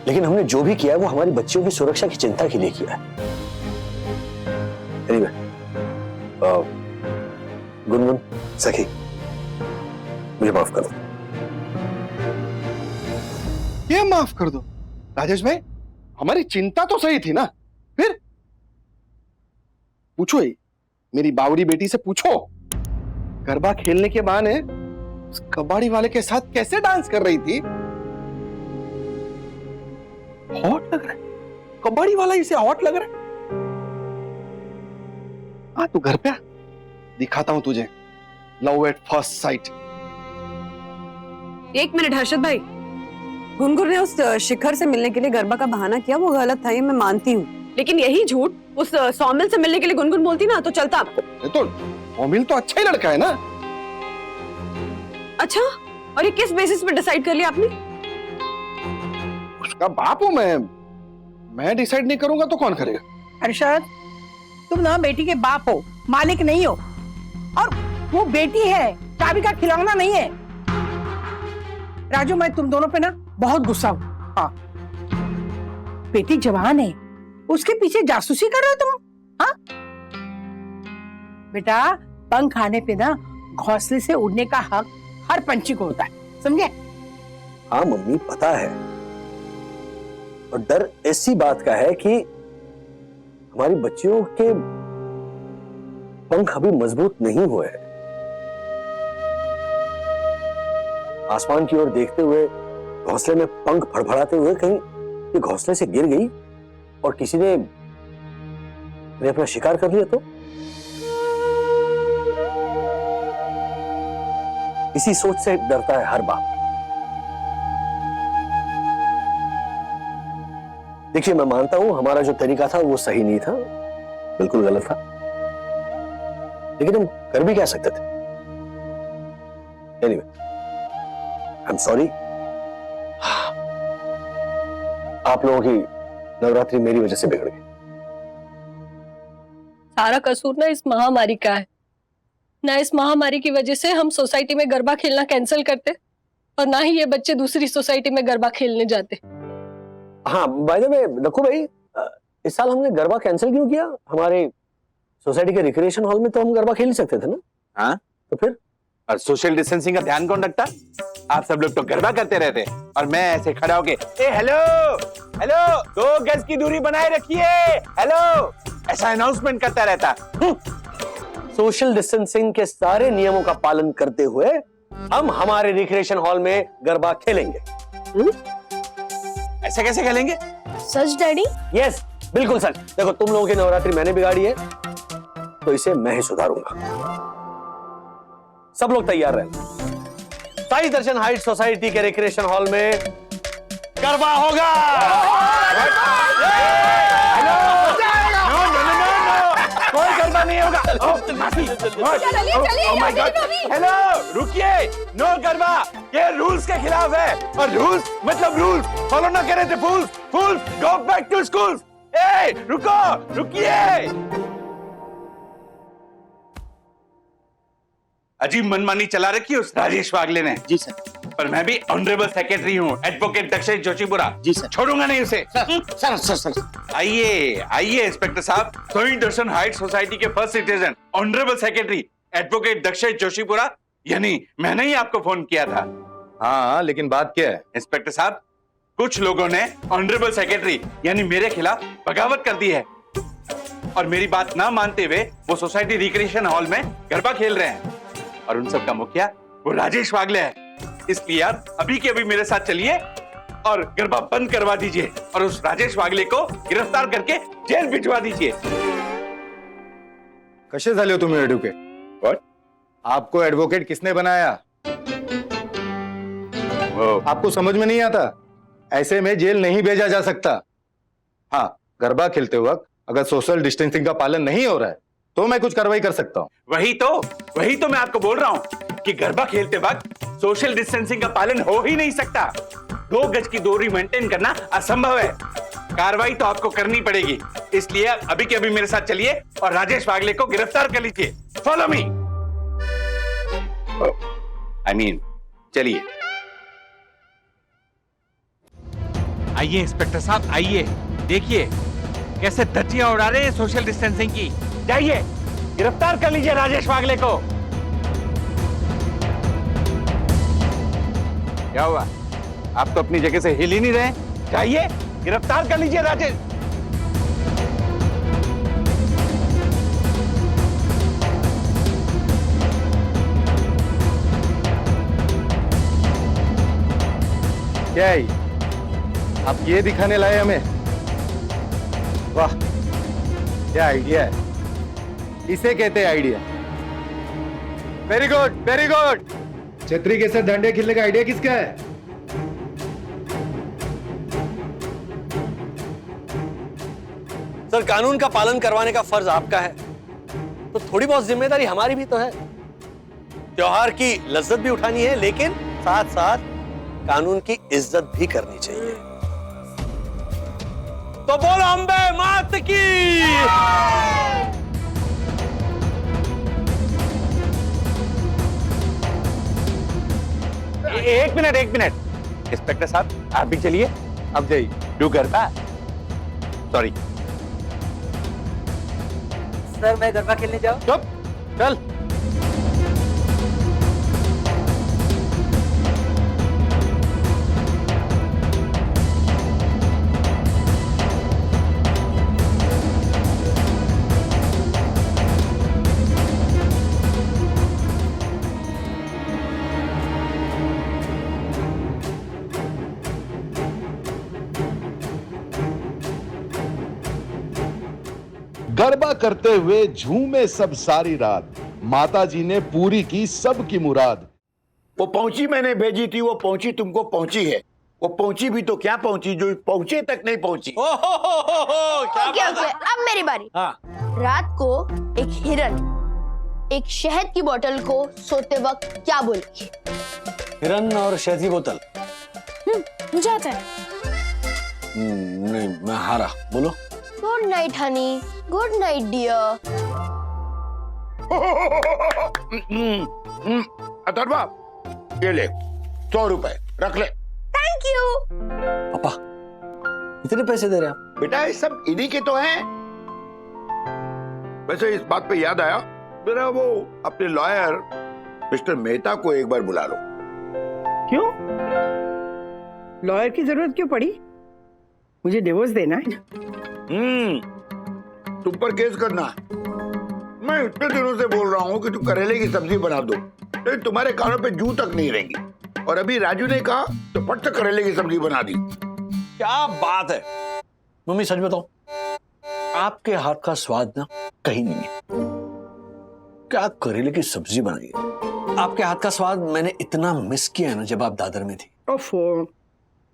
लेकिन हमने जो भी किया है वो हमारी बच्चियों की सुरक्षा की चिंता के लिए किया है। Anyway, गुनगुन, सखी, मुझे माफ कर दो। ये माफ कर दो राजेश भाई, हमारी चिंता तो सही थी ना। फिर पूछो ही मेरी बावरी बेटी से पूछो, गरबा खेलने के बहाने उस कबाड़ी वाले के साथ कैसे डांस कर रही थी। हॉट लग रहा है, कबाड़ी वाला इसे हॉट लग रहा है। हाँ तू घर पे आ, दिखाता हूं तुझे लव एट फर्स्ट साइट। एक मिनट हर्षद भाई, गुनगुन ने उस शिखर से मिलने के लिए गरबा का बहाना किया, वो गलत था, ये मैं मानती हूँ, लेकिन यही झूठ उस सौमिल से मिलने के लिए गुनगुन बोलती ना तो चलता आपको। तो सौमिल तो अच्छा ही लड़का है ना। अच्छा, और ये किस बेसिस पे डिसाइड कर लिया आपने? उसका बाप हूं मैं डिसाइड नहीं करूंगा तो कौन करेगा? हर्षद, तुम ना बेटी के बाप हो, मालिक नहीं हो, और वो बेटी है, चाबी का खिलौना नहीं है। राजू, मैं तुम दोनों पे ना बहुत गुस्सा हूं। हाँ, बेटी जवान है, उसके पीछे जासूसी कर रहे हो तुम। हाँ बेटा, पंख खाने पे ना घोंसले से उड़ने का हक हर पंछी को होता है, समझे? हाँ मम्मी, पता है, और डर ऐसी बात का है कि हमारी बच्चियों के पंख अभी मजबूत नहीं हुए हैं। आसमान की ओर देखते हुए घोंसले में पंख फड़फड़ाते हुए कहीं ये घोंसले से गिर गई और किसी ने अपना शिकार कर लिया तो? इसी सोच से डरता है हर बाप। देखिए, मैं मानता हूं हमारा जो तरीका था वो सही नहीं था, बिल्कुल गलत था, लेकिन हम कर भी क्या सकते थे। Anyway, I am sorry. आप लोगों की नवरात्रि मेरी वजह से बिगड़ गई। सारा कसूर ना इस महामारी का है। ना इस महामारी की वजह से हम सोसाइटी में गरबा खेलना कैंसिल करते, और ना ही ये बच्चे दूसरी सोसाइटी में गरबा खेलने जाते। हाँ, बाय द वे लखू भाई, इस साल हमने गरबा कैंसिल क्यों किया? हमारे सोसाइटी के रिक्रिएशन हॉल में तो हम गरबा खेल सकते थे ना। हाँ, तो फिर? और सोशल डिस्टेंसिंग का ध्यान कौन रखता? आप सब लोग तो गरबा करते रहते और मैं ऐसे खड़ा होके ए हेलो हेलो 2 गज की दूरी बनाए रखिए, हेलो ऐसा अनाउंसमेंट करता रहता। सोशल डिस्टेंसिंग के सारे नियमों का पालन करते हुए हम हमारे रिक्रिएशन हॉल में गरबा खेलेंगे। ऐसे कैसे खेलेंगे? सच डैडी? यस, बिल्कुल सच। देखो, तुम लोगों की नवरात्रि मैंने बिगाड़ी है, तो इसे मैं ही सुधारूंगा। सब लोग तैयार रहे। साई दर्शन हाइट सोसाइटी के रिक्रिएशन हॉल में गरबा होगा। कोई गरबा नहीं होगा। हेलो, रुकिए। नो गरबा, ये रूल्स के खिलाफ है। और रूल्स मतलब रूल्स फॉलो ना करे थे फूल्स। फूल्स गो बैक टू स्कूल। ए, रुको, रुकिए। अजीब मनमानी चला रखी है उस राजेश वागले ने। जी सर। पर मैं भी ऑनरेबल सेक्रेटरी हूँ, एडवोकेट दक्षेश जोशीपुरा। जी सर। छोड़ूंगा नहीं उसे। सर सर सर आइए आइए इंस्पेक्टर साहब, साई दर्शन हाइट सोसाइटी के first citizen honourable secretary advocate Dakshesh Joshipura, यानी मैंने ही आपको फोन किया था। हाँ, लेकिन बात क्या है इंस्पेक्टर साहब? कुछ लोगों ने ऑनरेबल सेक्रेटरी यानी मेरे खिलाफ बगावत कर दी है और मेरी बात ना मानते हुए वो सोसाइटी रिक्रिएशन हॉल में गरबा खेल रहे हैं और उन सब का मुखिया वो राजेश वागले है। इसलिए आप अभी के अभी मेरे साथ चलिए और गरबा बंद करवा दीजिए और उस राजेश वागले को गिरफ्तार करके जेल भिजवा दीजिए। कसे झाले हो तुम्ही एडवोकेट? What? आपको एडवोकेट किसने बनाया? आपको समझ में नहीं आता? ऐसे में जेल नहीं भेजा जा सकता। हाँ, गरबा खेलते वक्त अगर सोशल डिस्टेंसिंग का पालन नहीं हो रहा है तो मैं कुछ कार्रवाई कर सकता हूँ। वही तो मैं आपको बोल रहा हूँ कि गरबा खेलते वक्त सोशल डिस्टेंसिंग का पालन हो ही नहीं सकता। 2 गज की दूरी मेंटेन करना असंभव है। कार्रवाई तो आपको करनी पड़ेगी। इसलिए अभी के अभी मेरे साथ चलिए और राजेश वागले को गिरफ्तार कर लीजिए। Follow me. चलिए। आइए इंस्पेक्टर साहब, आइए। देखिए कैसे धज्जियां उड़ा रहे हैं सोशल डिस्टेंसिंग की। जाइए, गिरफ्तार कर लीजिए राजेश वागले को। क्या हुआ? आप तो अपनी जगह से हिल ही नहीं रहे। जाइए, गिरफ्तार कर लीजिए राजेश। क्या है? आप ये दिखाने लाए हमें? वाह, क्या आइडिया है। इसे कहते हैं idea. Very good, very good. छतरी के साथ डंडे खेलने का आइडिया किसका है? सर, कानून का पालन करवाने का फर्ज आपका है तो थोड़ी बहुत जिम्मेदारी हमारी भी तो है। त्योहार की लज्जत भी उठानी है लेकिन साथ साथ कानून की इज्जत भी करनी चाहिए। तो बोलो अंबे मात की। एक मिनट इंस्पेक्टर साहब, आप भी चलिए। अब जाइए। डू गरबा। सॉरी सर, मैं गरबा खेलने जाऊं? चुप, चल। गरबा करते हुए झूमे सब सारी रात, माताजी ने पूरी की सबकी मुराद। वो पहुंची मैंने भेजी थी, वो पहुंची तुमको पहुंची है। वो पहुंची भी तो क्या पहुंची, जो पहुंचे तक नहीं पहुंची। ओके, अब मेरी बारी। हाँ। रात को एक हिरन एक शहद की बोतल को सोते वक्त क्या बोलेगी? हिरन और शहद की बोतल। मुझे आता है। नहीं, मैं हारा। बोलो। Good night honey, good night dear. Atharva, ये ले 100 रुपए रख ले। Thank you. पापा, इतने पैसे दे रहे आप? बेटा ये सब इन्हीं के तो हैं। वैसे इस बात पे याद आया, जरा वो अपने लॉयर मिस्टर मेहता को एक बार बुला लो। क्यों? लॉयर की जरूरत क्यों पड़ी? मुझे डिवोर्स देना है? तुम पर केस करना है। मैं इतने दिनों से बोल रहा हूँ कि तुम करेले की सब्जी बना दो, लेकिन तुम्हारे कानों पे जू तक नहीं रहेंगी। और अभी राजू ने कहा तो फट से करेले की सब्जी बना दी। क्या बात है। मम्मी सच बताओ, आपके हाथ का स्वाद ना कहीं नहीं है। क्या करेले की सब्जी बनाई है? आपके हाथ का स्वाद मैंने इतना मिस किया है ना जब आप दादर में थी। ओफो,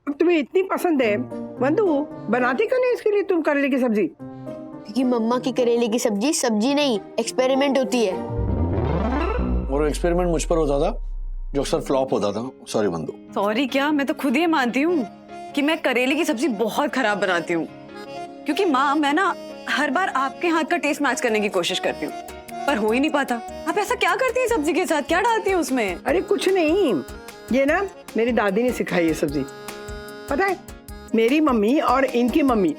अब तुम्हें इतनी पसंद है वंदू, बनाती क्यों नहीं इसके लिए तुम करेले की सब्जी? क्योंकि मम्मा की करेले की सब्जी सब्जी नहीं एक्सपेरिमेंट होती है। और एक्सपेरिमेंट मुझ पर होता था जो अक्सर फ्लॉप होता था। सॉरी बंधु। सॉरी क्या, मैं तो खुद ही मानती हूँ कि मैं करेले की सब्जी बहुत खराब बनाती हूँ। क्योंकि माँ, मैं ना हर बार आपके हाथ का टेस्ट मैच करने की कोशिश करती हूँ, पर हो ही नहीं पाता। आप ऐसा क्या करती हैं सब्जी के साथ, क्या डालती हैं उसमें? अरे कुछ नहीं, ये ना मेरी दादी ने सिखाई है सब्जी। पता है, मेरी मम्मी और इनकी मम्मी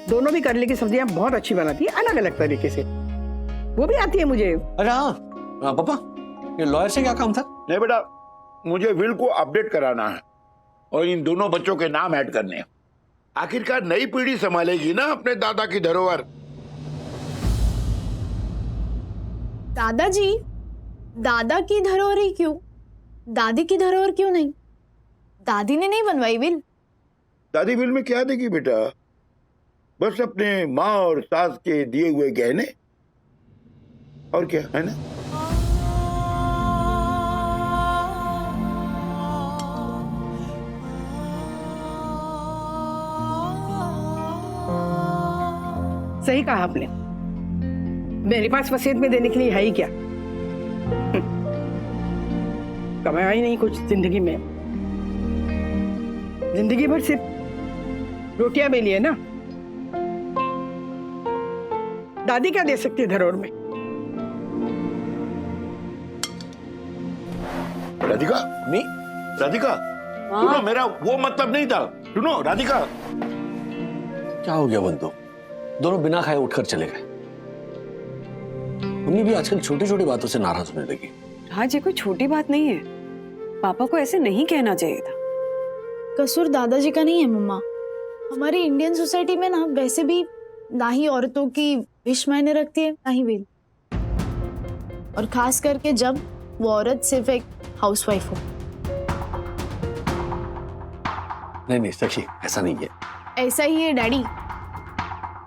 दोनों भी करेले की सब्जियां बहुत अच्छी बनाती है, अलग अलग तरीके से। वो भी आती है मुझे। अरे हाँ पापा, ये लॉयर से क्या काम था? नहीं बेटा, मुझे विल को अपडेट कराना है और इन दोनों बच्चों के नाम ऐड करने हैं। आखिरकार नई पीढ़ी संभालेगी ना अपने दादा की धरोहर। दादाजी, दादा की धरोहर ही क्यों, दादी की धरोहर क्यों नहीं? दादी ने नहीं बनवाई विल? दादी विल में क्या देगी बेटा? बस अपने माँ और सास के दिए हुए गहने, और क्या है ना? सही कहा आपने, मेरे पास वसीयत में देने के लिए है ही क्या? कमाया ही नहीं कुछ जिंदगी में, जिंदगी भर सिर्फ रोटियां बेली है ना। दादी क्या दे सकती है धरोहर में? राधिका, नहीं राधिका, सुनो, मेरा वो मतलब नहीं था। सुनो राधिका। क्या हो गया बंधु? दोनों बिना खाए उठकर चले गए। मम्मी भी आजकल छोटी छोटी बातों से नाराज होने लगी। राज, ये कोई छोटी बात नहीं है, पापा को ऐसे नहीं कहना चाहिए था। कसूर दादाजी का नहीं है मम्मा। हमारी इंडियन सोसाइटी में ना वैसे भी ना ही औरतों की विश मायने रखती है, ना ही विल, और खास करके जब वो औरत सिर्फ एक हाउसवाइफ हो। नहीं नहीं सखी, ऐसा नहीं है। ऐसा ही है डैडी।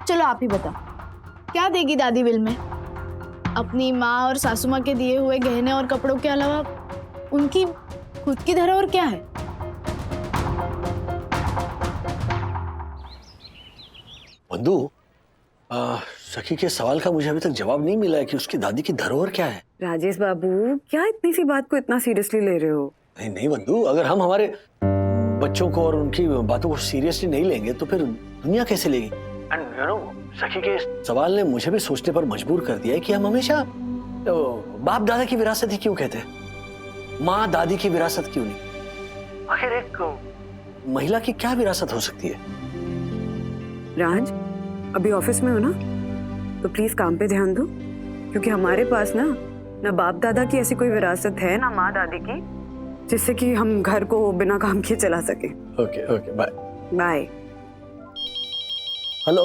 चलो आप ही बताओ, क्या देगी दादी विल में? अपनी माँ और सासू माँ के दिए हुए गहने और कपड़ों के अलावा उनकी खुद की धरोहर क्या है? बंधु, सखी के सवाल का मुझे अभी तक जवाब नहीं मिला है कि उसकी दादी की धरोहर क्या है। राजेश बाबू, क्या इतनी सी बात को इतना सीरियसली ले रहे हो? नहीं नहीं बंधु, अगर हम हमारे बच्चों को और उनकी बातों को सीरियसली नहीं लेंगे तो फिर दुनिया कैसे लेगी? एंड यू नो, सखी के सवाल ने मुझे भी सोचने पर मजबूर कर दिया है कि हम हमेशा बाप दादा की विरासत ही क्यों कहते हैं, माँ दादी की विरासत क्यों नहीं? आखिर एक महिला की क्या विरासत हो सकती है? राज, अभी ऑफिस में हो ना, तो प्लीज काम पे ध्यान दो, क्योंकि हमारे पास ना बाप दादा की ऐसी कोई विरासत है, ना माँ दादी की, जिससे कि हम घर को बिना काम किए चला सके। Okay okay, bye bye. Hello,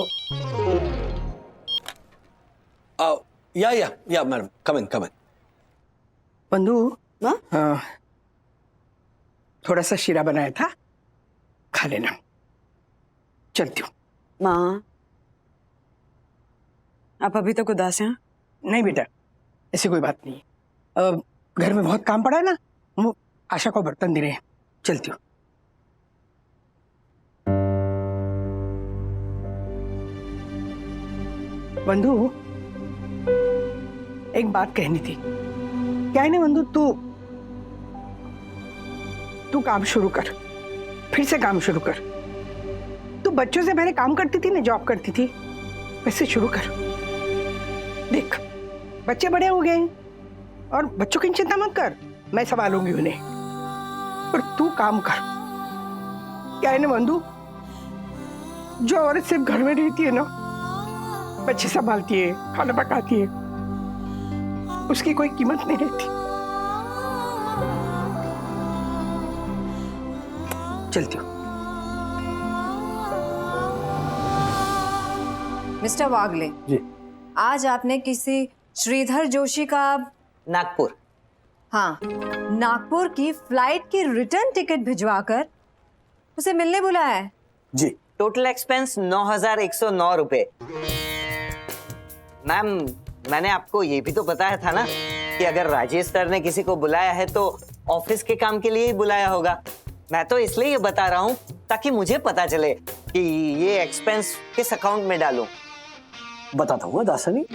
yeah madam, come in. बंधु, थोड़ा सा शीरा बनाया था, खा लेना। चलती हूँ। माँ, आप अभी तक उदास हैं? नहीं बेटा, ऐसी कोई बात नहीं। घर में बहुत काम पड़ा है ना, वो आशा को बर्तन दे रहे हैं। चलती हूँ। बंधु, एक बात कहनी थी। क्या है ना बंधु, तू काम शुरू कर, फिर से काम शुरू कर। तू बच्चों से पहले काम करती थी ना, जॉब करती थी, वैसे शुरू कर। देख, बच्चे बड़े हो गए और बच्चों की चिंता मत कर, मैं संभालूंगी उन्हें, पर तू काम कर। क्या है ना बंधु, जो औरत सिर्फ घर में रहती है ना, बच्चे संभालती है, खाना पकाती है, उसकी कोई कीमत नहीं रहती। चलती हूँ। मिस्टर वागले जी, आज आपने किसी श्रीधर जोशी का नागपुर, हाँ, नागपुर की फ्लाइट की रिटर्न टिकट भिजवाकर उसे मिलने बुलाया है। जी। टोटल एक्सपेंस 9,109 रुपए। मैम, मैंने आपको ये भी तो बताया था ना कि अगर राजेश सर ने किसी को बुलाया है तो ऑफिस के काम के लिए ही बुलाया होगा। मैं तो इसलिए ये बता रहा हूँ ताकि मुझे पता चले कि ये एक्सपेंस किस अकाउंट में डालूं। बताता हूँ दासानी।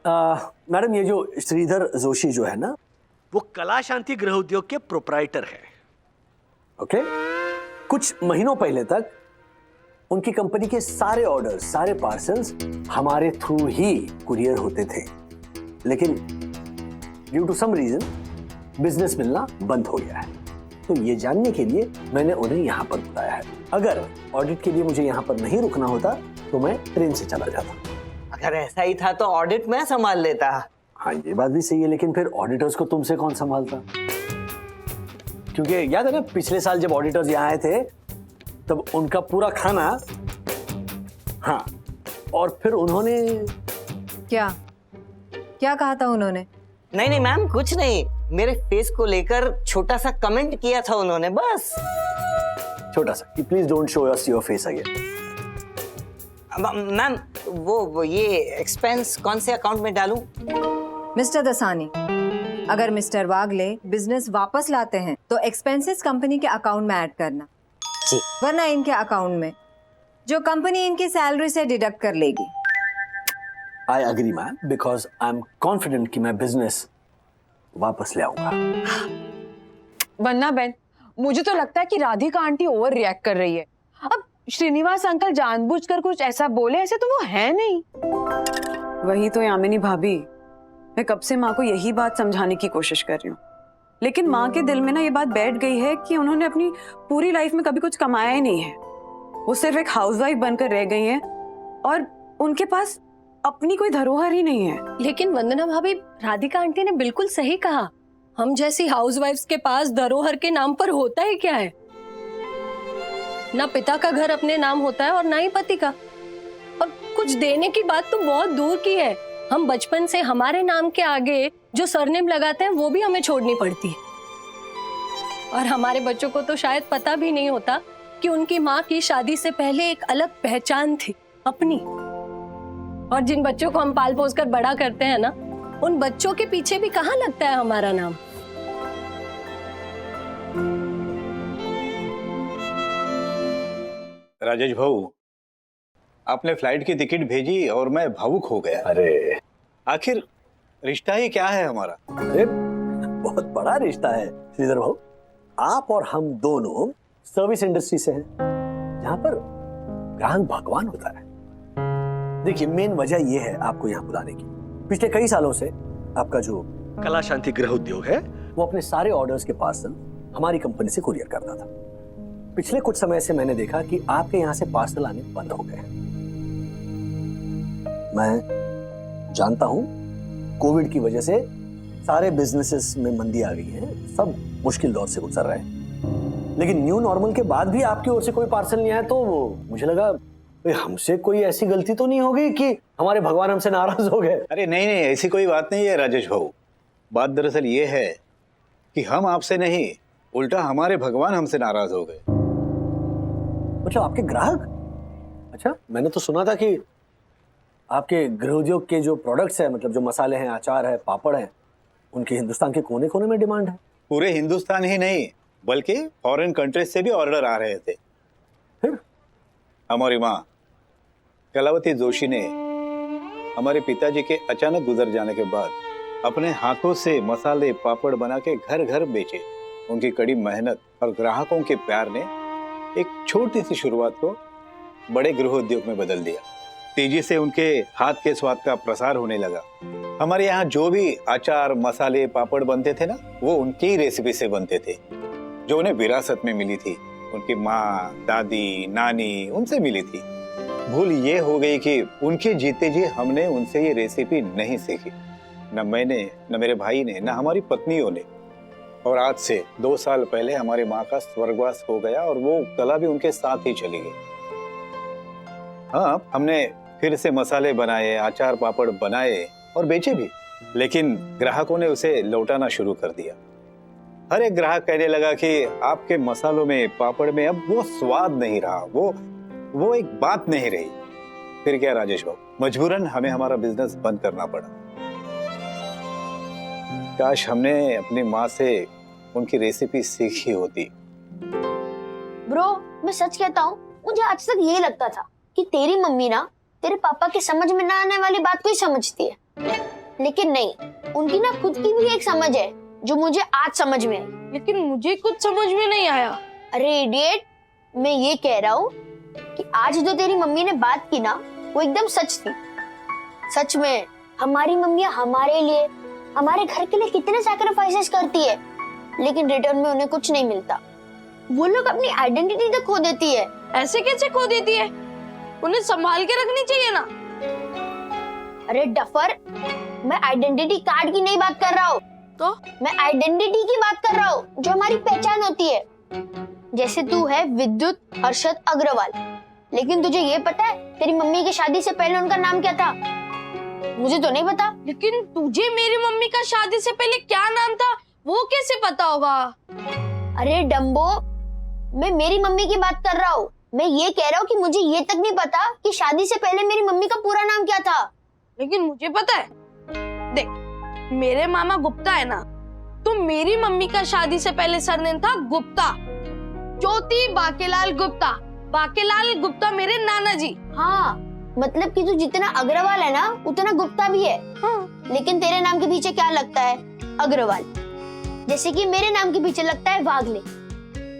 मैडम, ये जो श्रीधर जोशी जो है ना, वो कला शांति गृह उद्योग के प्रोप्राइटर है। ओके। कुछ महीनों पहले तक उनकी कंपनी के सारे ऑर्डर्स, सारे पार्सल्स हमारे थ्रू ही कुरियर होते थे, लेकिन due to some reason business मिलना बंद हो गया है। तो ये जानने के लिए मैंने उन्हें यहाँ पर बुलाया है। अगर ऑडिट के लिए मुझे यहाँ पर नहीं रुकना होता तो मैं ट्रेन से चला जाता। अगर ऐसा ही था तो ऑडिट मैं संभाल लेता। हाँ, ये बात भी सही है, लेकिन फिर ऑडिटर्स को तुमसे कौन संभालता? क्योंकि याद है ना, पिछले साल जब ऑडिटर्स यहाँ आए थे तब उनका पूरा खाना, हाँ, और फिर उन्होंने क्या कहा था उन्होंने? नहीं मैम, कुछ नहीं। मेरे फेस को लेकर छोटा सा कमेंट किया था उन्होंने, बस। छोटा सा कि please don't show us your face again. Ma'am, वो ये एक्सपेंस कौन से अकाउंट में डालूं? मिस्टर दसानी, अगर मिस्टर वागले बिजनेस वापस लाते हैं तो एक्सपेंसेस कंपनी के अकाउंट में ऐड करना, वरना इनके अकाउंट में, जो कंपनी इनकी सैलरी से डिडक्ट कर लेगी। I agree ma'am, because I am confident कि मैं बिजनेस वापस ले आऊंगा। वन्ना बहन, मुझे तो लगता है कि राधिका आंटी ओवर रिएक्ट कर रही है। अब श्रीनिवास अंकल जानबूझकर कुछ ऐसा बोले, ऐसे तो वो है नहीं। वही तो यामिनी भाभी, मैं कब से माँ को यही बात समझाने की कोशिश कर रही हूँ, लेकिन माँ के दिल में ना ये बात बैठ गई है कि उन्होंने अपनी पूरी लाइफ में कभी कुछ कमाया ही नहीं है। वो सिर्फ एक हाउसवाइफ बनकर रह गई हैं और उनके पास अपनी कोई धरोहर ही नहीं है। लेकिन वंदना भाभी, राधिका आंटी ने बिल्कुल सही कहा। हम जैसी हाउसवाइफ्स के पास धरोहर के नाम पर होता ही क्या है? ना पिता का घर अपने नाम होता है और ना ही पति का। और कुछ देने की बात तो बहुत दूर की है। हम बचपन से हमारे नाम के आगे जो सरनेम लगाते हैं वो भी हमें छोड़नी पड़ती है। और हमारे बच्चों को तो शायद पता भी नहीं होता कि उनकी माँ की शादी से पहले एक अलग पहचान थी अपनी। और जिन बच्चों को हम पाल पोस कर बड़ा करते हैं ना, उन बच्चों के पीछे भी कहाँ लगता है हमारा नाम। राजेश भाऊ, आपने फ्लाइट की टिकट भेजी और मैं भावुक हो गया। अरे आखिर रिश्ता ही क्या है हमारा? अरे बहुत बड़ा रिश्ता है श्रीधर भाऊ। आप और हम दोनों सर्विस इंडस्ट्री से हैं, जहां पर ग्राहक भगवान होता है। देखिए, मेन वजह यह है आपको यहाँ बुलाने की। पिछले कई सालों से आपका जो कला शांति गृह उद्योग है, वो अपने सारे ऑर्डर्स के पार्सल हमारी कंपनी से कुरियर करता था। पिछले कुछ समय से मैंने देखा कि आपके यहाँ से पार्सल आने बंद हो गए हैं। मैं जानता हूँ कोविड की वजह से सारे बिजनेसेस में मंदी आ गई है, सब मुश्किल दौर से गुजर रहे हैं, लेकिन न्यू नॉर्मल के बाद भी आपकी ओर से कोई पार्सल नहीं आया, तो मुझे लगा हमसे कोई ऐसी गलती तो नहीं हो गई कि हमारे भगवान हमसे नाराज हो गए। अरे नहीं, ऐसी कोई बात नहीं है राजेश भाऊ। बात दरअसल ये है कि हम आपसे नहीं, उल्टा हमारे भगवान हमसे नाराज हो गए। मतलब आपके ग्राहक? अच्छा, मैंने तो सुना था कि आपके गृह उद्योग के जो प्रोडक्ट्स है, मतलब जो मसाले हैं, अचार है, पापड़ है, उनके हिंदुस्तान के कोने कोने में डिमांड है। पूरे हिंदुस्तान ही नहीं बल्कि फॉरेन कंट्रीज से भी ऑर्डर आ रहे थे। फिर हमारी माँ कलावती जोशी ने हमारे पिताजी के अचानक गुजर जाने के बाद अपने हाथों से मसाले पापड़ बना के घर घर बेचे। उनकी कड़ी मेहनत और ग्राहकों के प्यार ने एक छोटी सी शुरुआत को बड़े गृह उद्योग में बदल दिया। तेजी से उनके हाथ के स्वाद का प्रसार होने लगा। हमारे यहाँ जो भी अचार, मसाले, पापड़ बनते थे ना, वो उनकी ही रेसिपी से बनते थे, जो उन्हें विरासत में मिली थी। उनकी माँ, दादी, नानी उनसे मिली थी। भूल ये हो गई कि उनके जीते जी हमने उनसे ये रेसिपी नहीं सीखी, न मैंने, न मेरे भाई ने, न हमारी पत्नियों ने। और आज से 2 साल पहले हमारे माँ का स्वर्गवास हो गया और वो कला भी उनके साथ ही चली गई। हाँ, हमने फिर से मसाले बनाए, अचार पापड़ बनाए और बेचे भी, लेकिन ग्राहकों ने उसे लौटाना शुरू कर दिया। हर एक ग्राहक कहने लगा कि आपके मसालों में, पापड़ में अब वो स्वाद नहीं रहा, वो एक बात नहीं रही। फिर क्या राजेश बाबू, मजबूरन हमें हमारा बिजनेस बंद करना पड़ा। काश हमने अपनी माँ से उनकी रेसिपी सीखी होती। ब्रो, मैं सच कहता हूँ, मुझे आज तक यही लगता था कि तेरी मम्मी ना तेरे पापा के समझ में ना आने वाली बात को ही समझती है, लेकिन नहीं, उनकी ना खुद की भी एक समझ है जो मुझे आज समझ में आई। लेकिन मुझे कुछ समझ में नहीं आया। अरे इडियट, मैं ये कह रहा हूँ कि आज जो तेरी मम्मी ने बात की ना, वो एकदम सच थी। सच में हमारी मम्मियाँ हमारे लिए, हमारे घर के लिए कितने सैक्रिफाइसेस करती है, लेकिन रिटर्न में उन्हें कुछ नहीं मिलता। वो लोग अपनी आइडेंटिटी तक खो देती है। ऐसे कैसे खो देती है? उन्हें संभाल के रखनी चाहिए ना। अरे डफर, मैं आइडेंटिटी कार्ड की नहीं बात कर रहा हूँ, तो मैं आइडेंटिटी की बात कर रहा हूँ जो हमारी पहचान होती है। जैसे तू है विद्युत हर्षद अग्रवाल, लेकिन तुझे ये पता है तेरी मम्मी की शादी से पहले उनका नाम क्या था? मुझे तो नहीं पता। लेकिन तुझे मेरी मम्मी का शादी से पहले क्या नाम था वो कैसे पता होगा? अरे डम्बो, मैं मेरी मम्मी की बात कर रहा हूँ। मैं ये कह रहा हूँ कि मुझे ये तक नहीं पता कि शादी से पहले मेरी मम्मी का पूरा नाम क्या था। लेकिन मुझे पता है। देख, मेरे मामा गुप्ता है ना, तो मेरी मम्मी का शादी से पहले सरनेम था गुप्ता, ज्योति बाकेलाल गुप्ता। बाकेलाल गुप्ता मेरे नाना जी। हाँ, मतलब कि तू जितना अग्रवाल है ना, उतना गुप्ता भी है। हाँ। लेकिन तेरे नाम के पीछे क्या लगता है? अग्रवाल। जैसे कि मेरे नाम के पीछे लगता है वागले,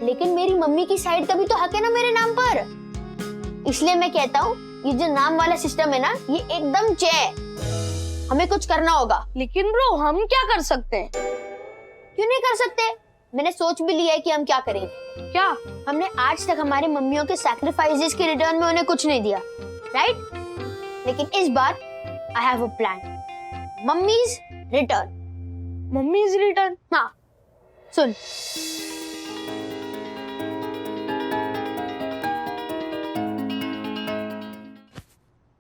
लेकिन मेरी मम्मी की साइड का भी तो हक है ना मेरे नाम पर। इसलिए मैं कहता हूँ, ये जो नाम वाला सिस्टम है ना, ये एकदम चे है। हमें कुछ करना होगा। लेकिन ब्रो, हम क्या कर सकते हैं? क्यों नहीं कर सकते? मैंने सोच भी लिया है कि हम क्या करेंगे। क्या? हमने आज तक हमारी मम्मियों के सैक्रिफाइसेस के रिटर्न में उन्हें कुछ नहीं दिया, राइट? लेकिन इस बार I have a plan. Mummies return. Mummies return? हाँ, सुन।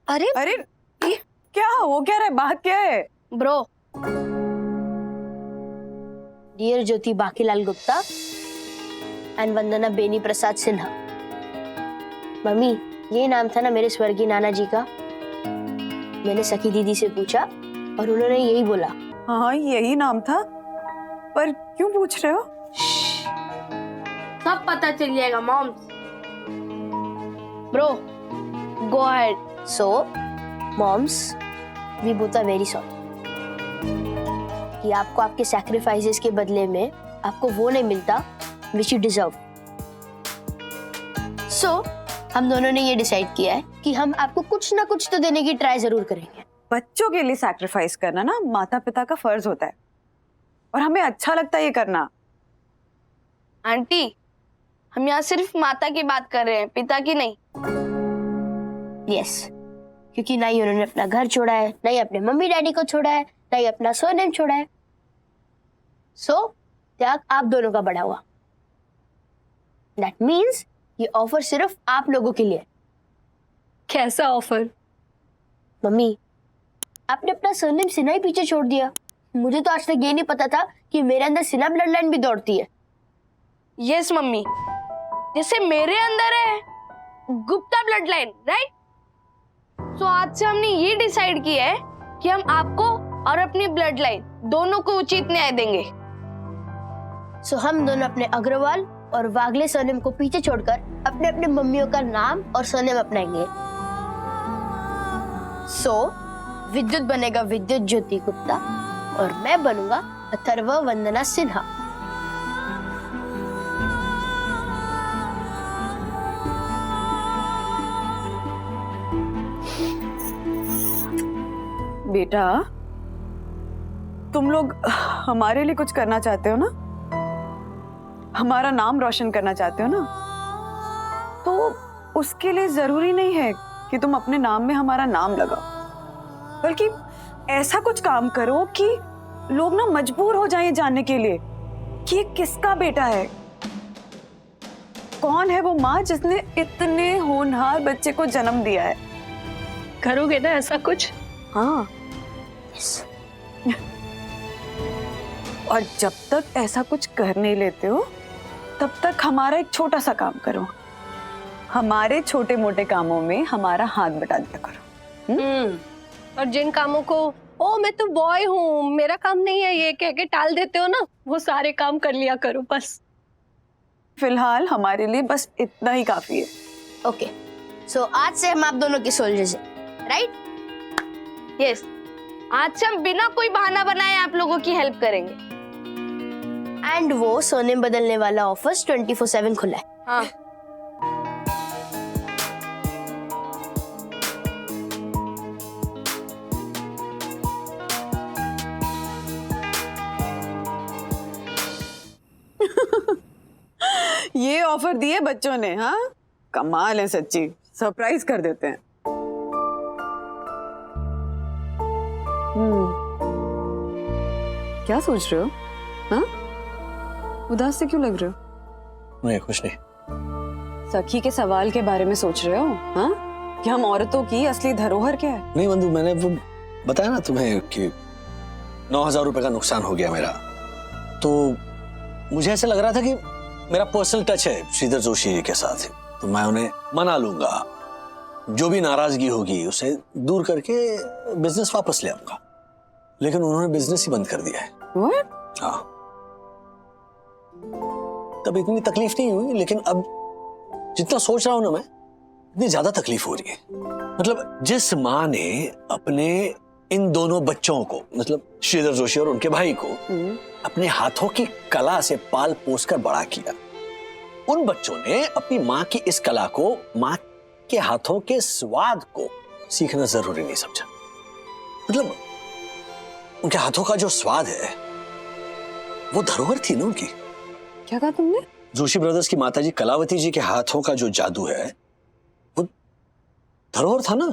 अरे अरे क्या हो क्या रहा है? बात क्या है bro? Dear Jyoti Bakilal Gupta and Vandana Beni Prasad Sinha. मम्मी, ये नाम था ना मेरे स्वर्गीय नाना जी का। मैंने सखी दीदी से पूछा और उन्होंने यही बोला। हाँ, यही नाम था, पर क्यों पूछ रहे हो? सब पता चल जाएगा moms. Bro, go ahead. So, moms, we both are very sorry कि आपको आपके सैक्रिफाइसेस के बदले में आपको वो नहीं मिलता which you deserve. So, हम दोनों ने ये डिसाइड किया है कि हम आपको कुछ ना कुछ तो देने की ट्राई जरूर करेंगे। बच्चों के लिए सैक्रिफाइस करना ना माता पिता का फर्ज होता है, और हमें अच्छा लगता है ये करना। आंटी, हम यहाँ सिर्फ माता की बात कर रहे हैं, पिता की नहीं। यस, क्योंकि ना ही उन्होंने अपना घर छोड़ा है, ना ही अपने मम्मी डैडी को छोड़ा है, ना ही अपना सरनेम छोड़ा है। सो त्याग आप दोनों का बढ़ा हुआ। दैट मीन्स ये ऑफर सिर्फ आप लोगों के लिए। कैसा ऑफर? मम्मी, आपने अपना सरनेम सिन्हा ही पीछे छोड़ दिया। मुझे तो आज तक ये नहीं पता था कि मेरे अंदर सिन्हा ब्लड लाइन भी दौड़ती है। यस मम्मी, जैसे मेरे अंदर है गुप्ता ब्लड लाइन, राइट? तो आज से हमने ये डिसाइड किया है कि हम आपको और अपनी ब्लड लाइन दोनों को उचित न्याय देंगे। सो हम दोनों अपने अग्रवाल और वागले सरनेम को पीछे छोड़कर अपने अपने मम्मियों का नाम और सरनेम अपनाएंगे। सो विद्युत बनेगा विद्युत ज्योति गुप्ता और मैं बनूंगा अथर्व वंदना सिन्हा। बेटा, तुम लोग हमारे लिए कुछ करना चाहते हो ना, हमारा नाम रोशन करना चाहते हो ना, तो उसके लिए जरूरी नहीं है कि तुम अपने नाम में हमारा नाम लगाओ, बल्कि ऐसा कुछ काम करो कि लोग ना मजबूर हो जाएं जानने के लिए कि ये किसका बेटा है, कौन है वो माँ जिसने इतने होनहार बच्चे को जन्म दिया है। करोगे ना ऐसा कुछ? हाँ। और जब तक ऐसा कुछ कर नहीं लेते हो तब तक हमारा एक छोटा सा काम करो, हमारे छोटे मोटे कामों में हमारा हाथ बटा दिया करो। और जिन कामों को ओ मैं तो बॉय हूँ, मेरा काम नहीं है ये कह के टाल देते हो ना, वो सारे काम कर लिया करो बस। फिलहाल हमारे लिए बस इतना ही काफी है। ओके, सो आज से हम आप दोनों की सोल्जर्स हैं, राइट? यस, आज से हम बिना कोई बहाना बनाए आप लोगों की हेल्प करेंगे। एंड वो सोने बदलने वाला ऑफर्स 24/7 खुला है। हाँ। ये ऑफर दिए बच्चों ने, हाँ कमाल है सच्ची, सरप्राइज कर देते हैं। क्या सोच रहे हो? हाँ उदास से क्यों लग रहे हो? नहीं कुछ नहीं। सखी के सवाल के बारे में सोच रहे हो? हाँ कि हम औरतों की असली धरोहर क्या है? नहीं बंधु, मैंने वो बताया ना तुम्हें कि 9,000 रुपए का नुकसान हो गया मेरा, तो मुझे ऐसा लग रहा था कि मेरा पर्सनल टच है श्रीधर जोशी जी के साथ, तो मैं उन्हें मना लूंगा, जो भी नाराजगी होगी उसे दूर करके बिजनेस वापस ले आऊंगा। लेकिन उन्होंने बिजनेस ही बंद कर दिया है। What? हाँ, तब इतनी तकलीफ नहीं हुई, लेकिन अब जितना सोच रहा हूं ना मैं, इतनी ज्यादा तकलीफ हो रही है। मतलब जिस माँ ने अपने इन दोनों बच्चों को, मतलब श्रीधर जोशी और उनके भाई को अपने हाथों की कला से पाल पोस कर बड़ा किया, उन बच्चों ने अपनी माँ की इस कला को, माँ के हाथों के स्वाद को सीखना जरूरी नहीं समझा। मतलब उनके हाथों का जो स्वाद है वो धरोहर थी ना उनकी। क्या कहा तुमने? जोशी ब्रदर्स की माताजी कलावती जी के हाथों का जो जादू है वो धरोहर था ना।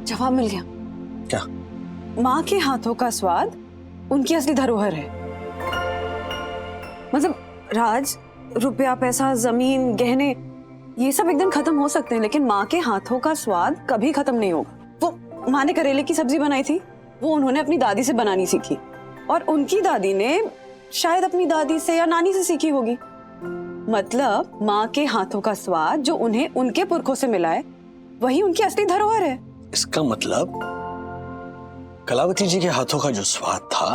जवाब मिल गया। क्या? माँ के हाथों का स्वाद उनकी असली धरोहर है। मतलब राज, रुपया, पैसा, जमीन, गहने, ये सब एकदम खत्म हो सकते हैं, लेकिन माँ के हाथों का स्वाद कभी खत्म नहीं होगा। वो माँ ने करेले की सब्जी बनाई थी, वो उन्होंने अपनी दादी से बनानी सीखी, और उनकी दादी ने शायद अपनी दादी से या नानी से सीखी होगी। मतलब माँ के हाथों का स्वाद जो उन्हें उनके पुरखों से मिला है, वही उनकी असली धरोहर है। इसका मतलब कलावती जी के हाथों का जो स्वाद था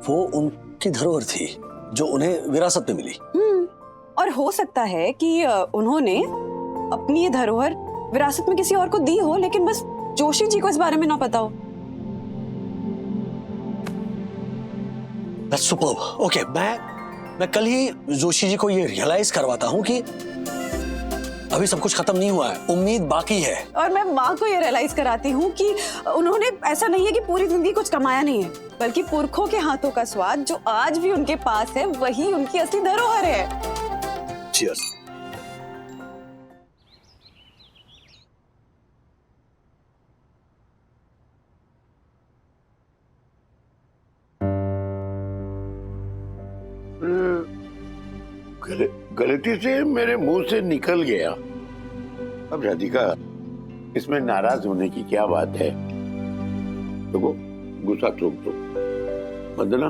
वो उनकी धरोहर थी जो उन्हें विरासत में मिली। और हो सकता है कि उन्होंने अपनी ये धरोहर विरासत में किसी और को दी हो, लेकिन बस जोशी जी को इस बारे में ना पता हो। That's superb. Okay, मैं कल ही जोशी जी को ये रियलाइज करवाता हूँ कि अभी सब कुछ खत्म नहीं हुआ है, उम्मीद बाकी है। और मैं माँ को ये रियलाइज कराती हूँ कि उन्होंने ऐसा नहीं है कि पूरी जिंदगी कुछ कमाया नहीं है, बल्कि पुरखों के हाथों का स्वाद जो आज भी उनके पास है, वही उनकी असली धरोहर है। Cheers. गलती से मेरे मुंह से निकल गया। अब राधिका, इसमें नाराज होने की क्या बात है? देखो, गुस्सा थूक दो। वंदना,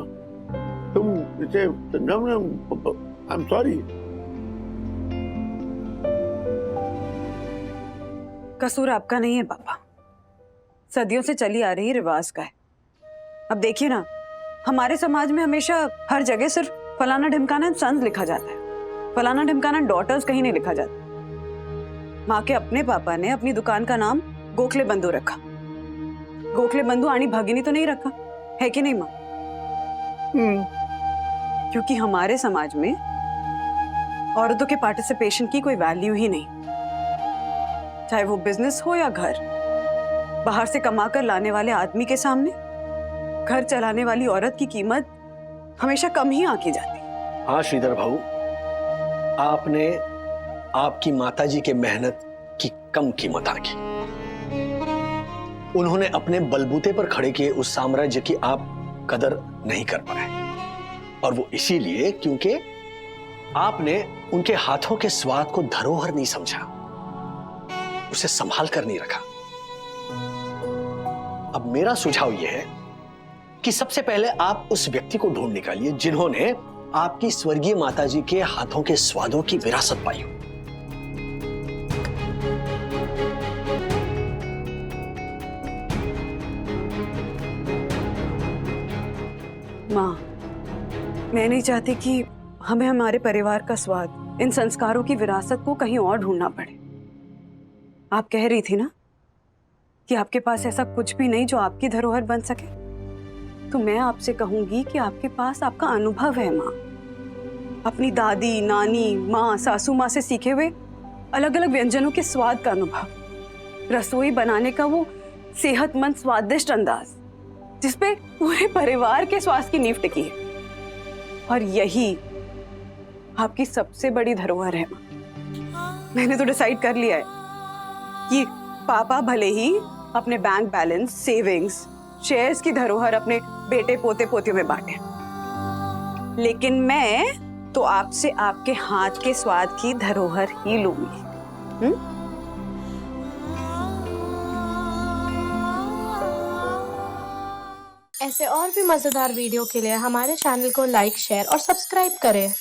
तुम इसे समझाओ ना। I am sorry. कसूर आपका नहीं है पापा, सदियों से चली आ रही रिवाज का है। अब देखिए ना, हमारे समाज में हमेशा हर जगह सिर्फ फलाना ढिमकाना सन्स लिखा जाता है, फलाना ढिमकाना डॉटर्स कहीं नहीं लिखा जाता। माँ के अपने पापा ने अपनी दुकान का नाम गोखले बंधु रखा। गोखले बंधु आनी भगिनी तो नहीं रखा है कि नहीं माँ? क्योंकि हमारे समाज में औरतों के पार्टिसिपेशन की कोई वैल्यू ही नहीं, चाहे वो बिजनेस हो या घर। बाहर से कमाकर लाने वाले आदमी के सामने घर चलाने वाली औरत की कीमत हमेशा कम ही आंकी जाती। हाँ श्रीधर भाऊ, आपने आपकी माताजी के मेहनत की कम कीमत आंकी। उन्होंने अपने बलबूते पर खड़े किए उस साम्राज्य की आप कदर नहीं कर पाए, और वो इसीलिए क्योंकि आपने उनके हाथों के स्वाद को धरोहर नहीं समझा, उसे संभाल कर नहीं रखा। अब मेरा सुझाव यह है कि सबसे पहले आप उस व्यक्ति को ढूंढ निकालिए जिन्होंने आपकी स्वर्गीय माताजी के हाथों के स्वादों की विरासत पाई हो। मैं नहीं चाहती कि हमें हमारे परिवार का स्वाद, इन संस्कारों की विरासत को कहीं और ढूंढना पड़े। आप कह रही थी ना कि आपके पास ऐसा कुछ भी नहीं जो आपकी धरोहर बन सके, तो मैं आपसे कहूंगी कि आपके पास आपका अनुभव है माँ। अपनी दादी, नानी, माँ, सासू माँ से सीखे हुए अलग अलग व्यंजनों के स्वाद का अनुभव, रसोई बनाने का वो सेहतमंद स्वादिष्ट अंदाज जिसपे पूरे परिवार के स्वास्थ्य की नींव टिकी है। और यही आपकी सबसे बड़ी धरोहर है माँ। मैंने तो डिसाइड कर लिया है कि पापा भले ही अपने बैंक बैलेंस, सेविंग्स, शेयर्स की धरोहर अपने बेटे पोते पोतियों में बांटे, लेकिन मैं तो आपसे आपके हाथ के स्वाद की धरोहर ही लूंगी। ऐसे और भी मजेदार वीडियो के लिए हमारे चैनल को लाइक, शेयर और सब्सक्राइब करें।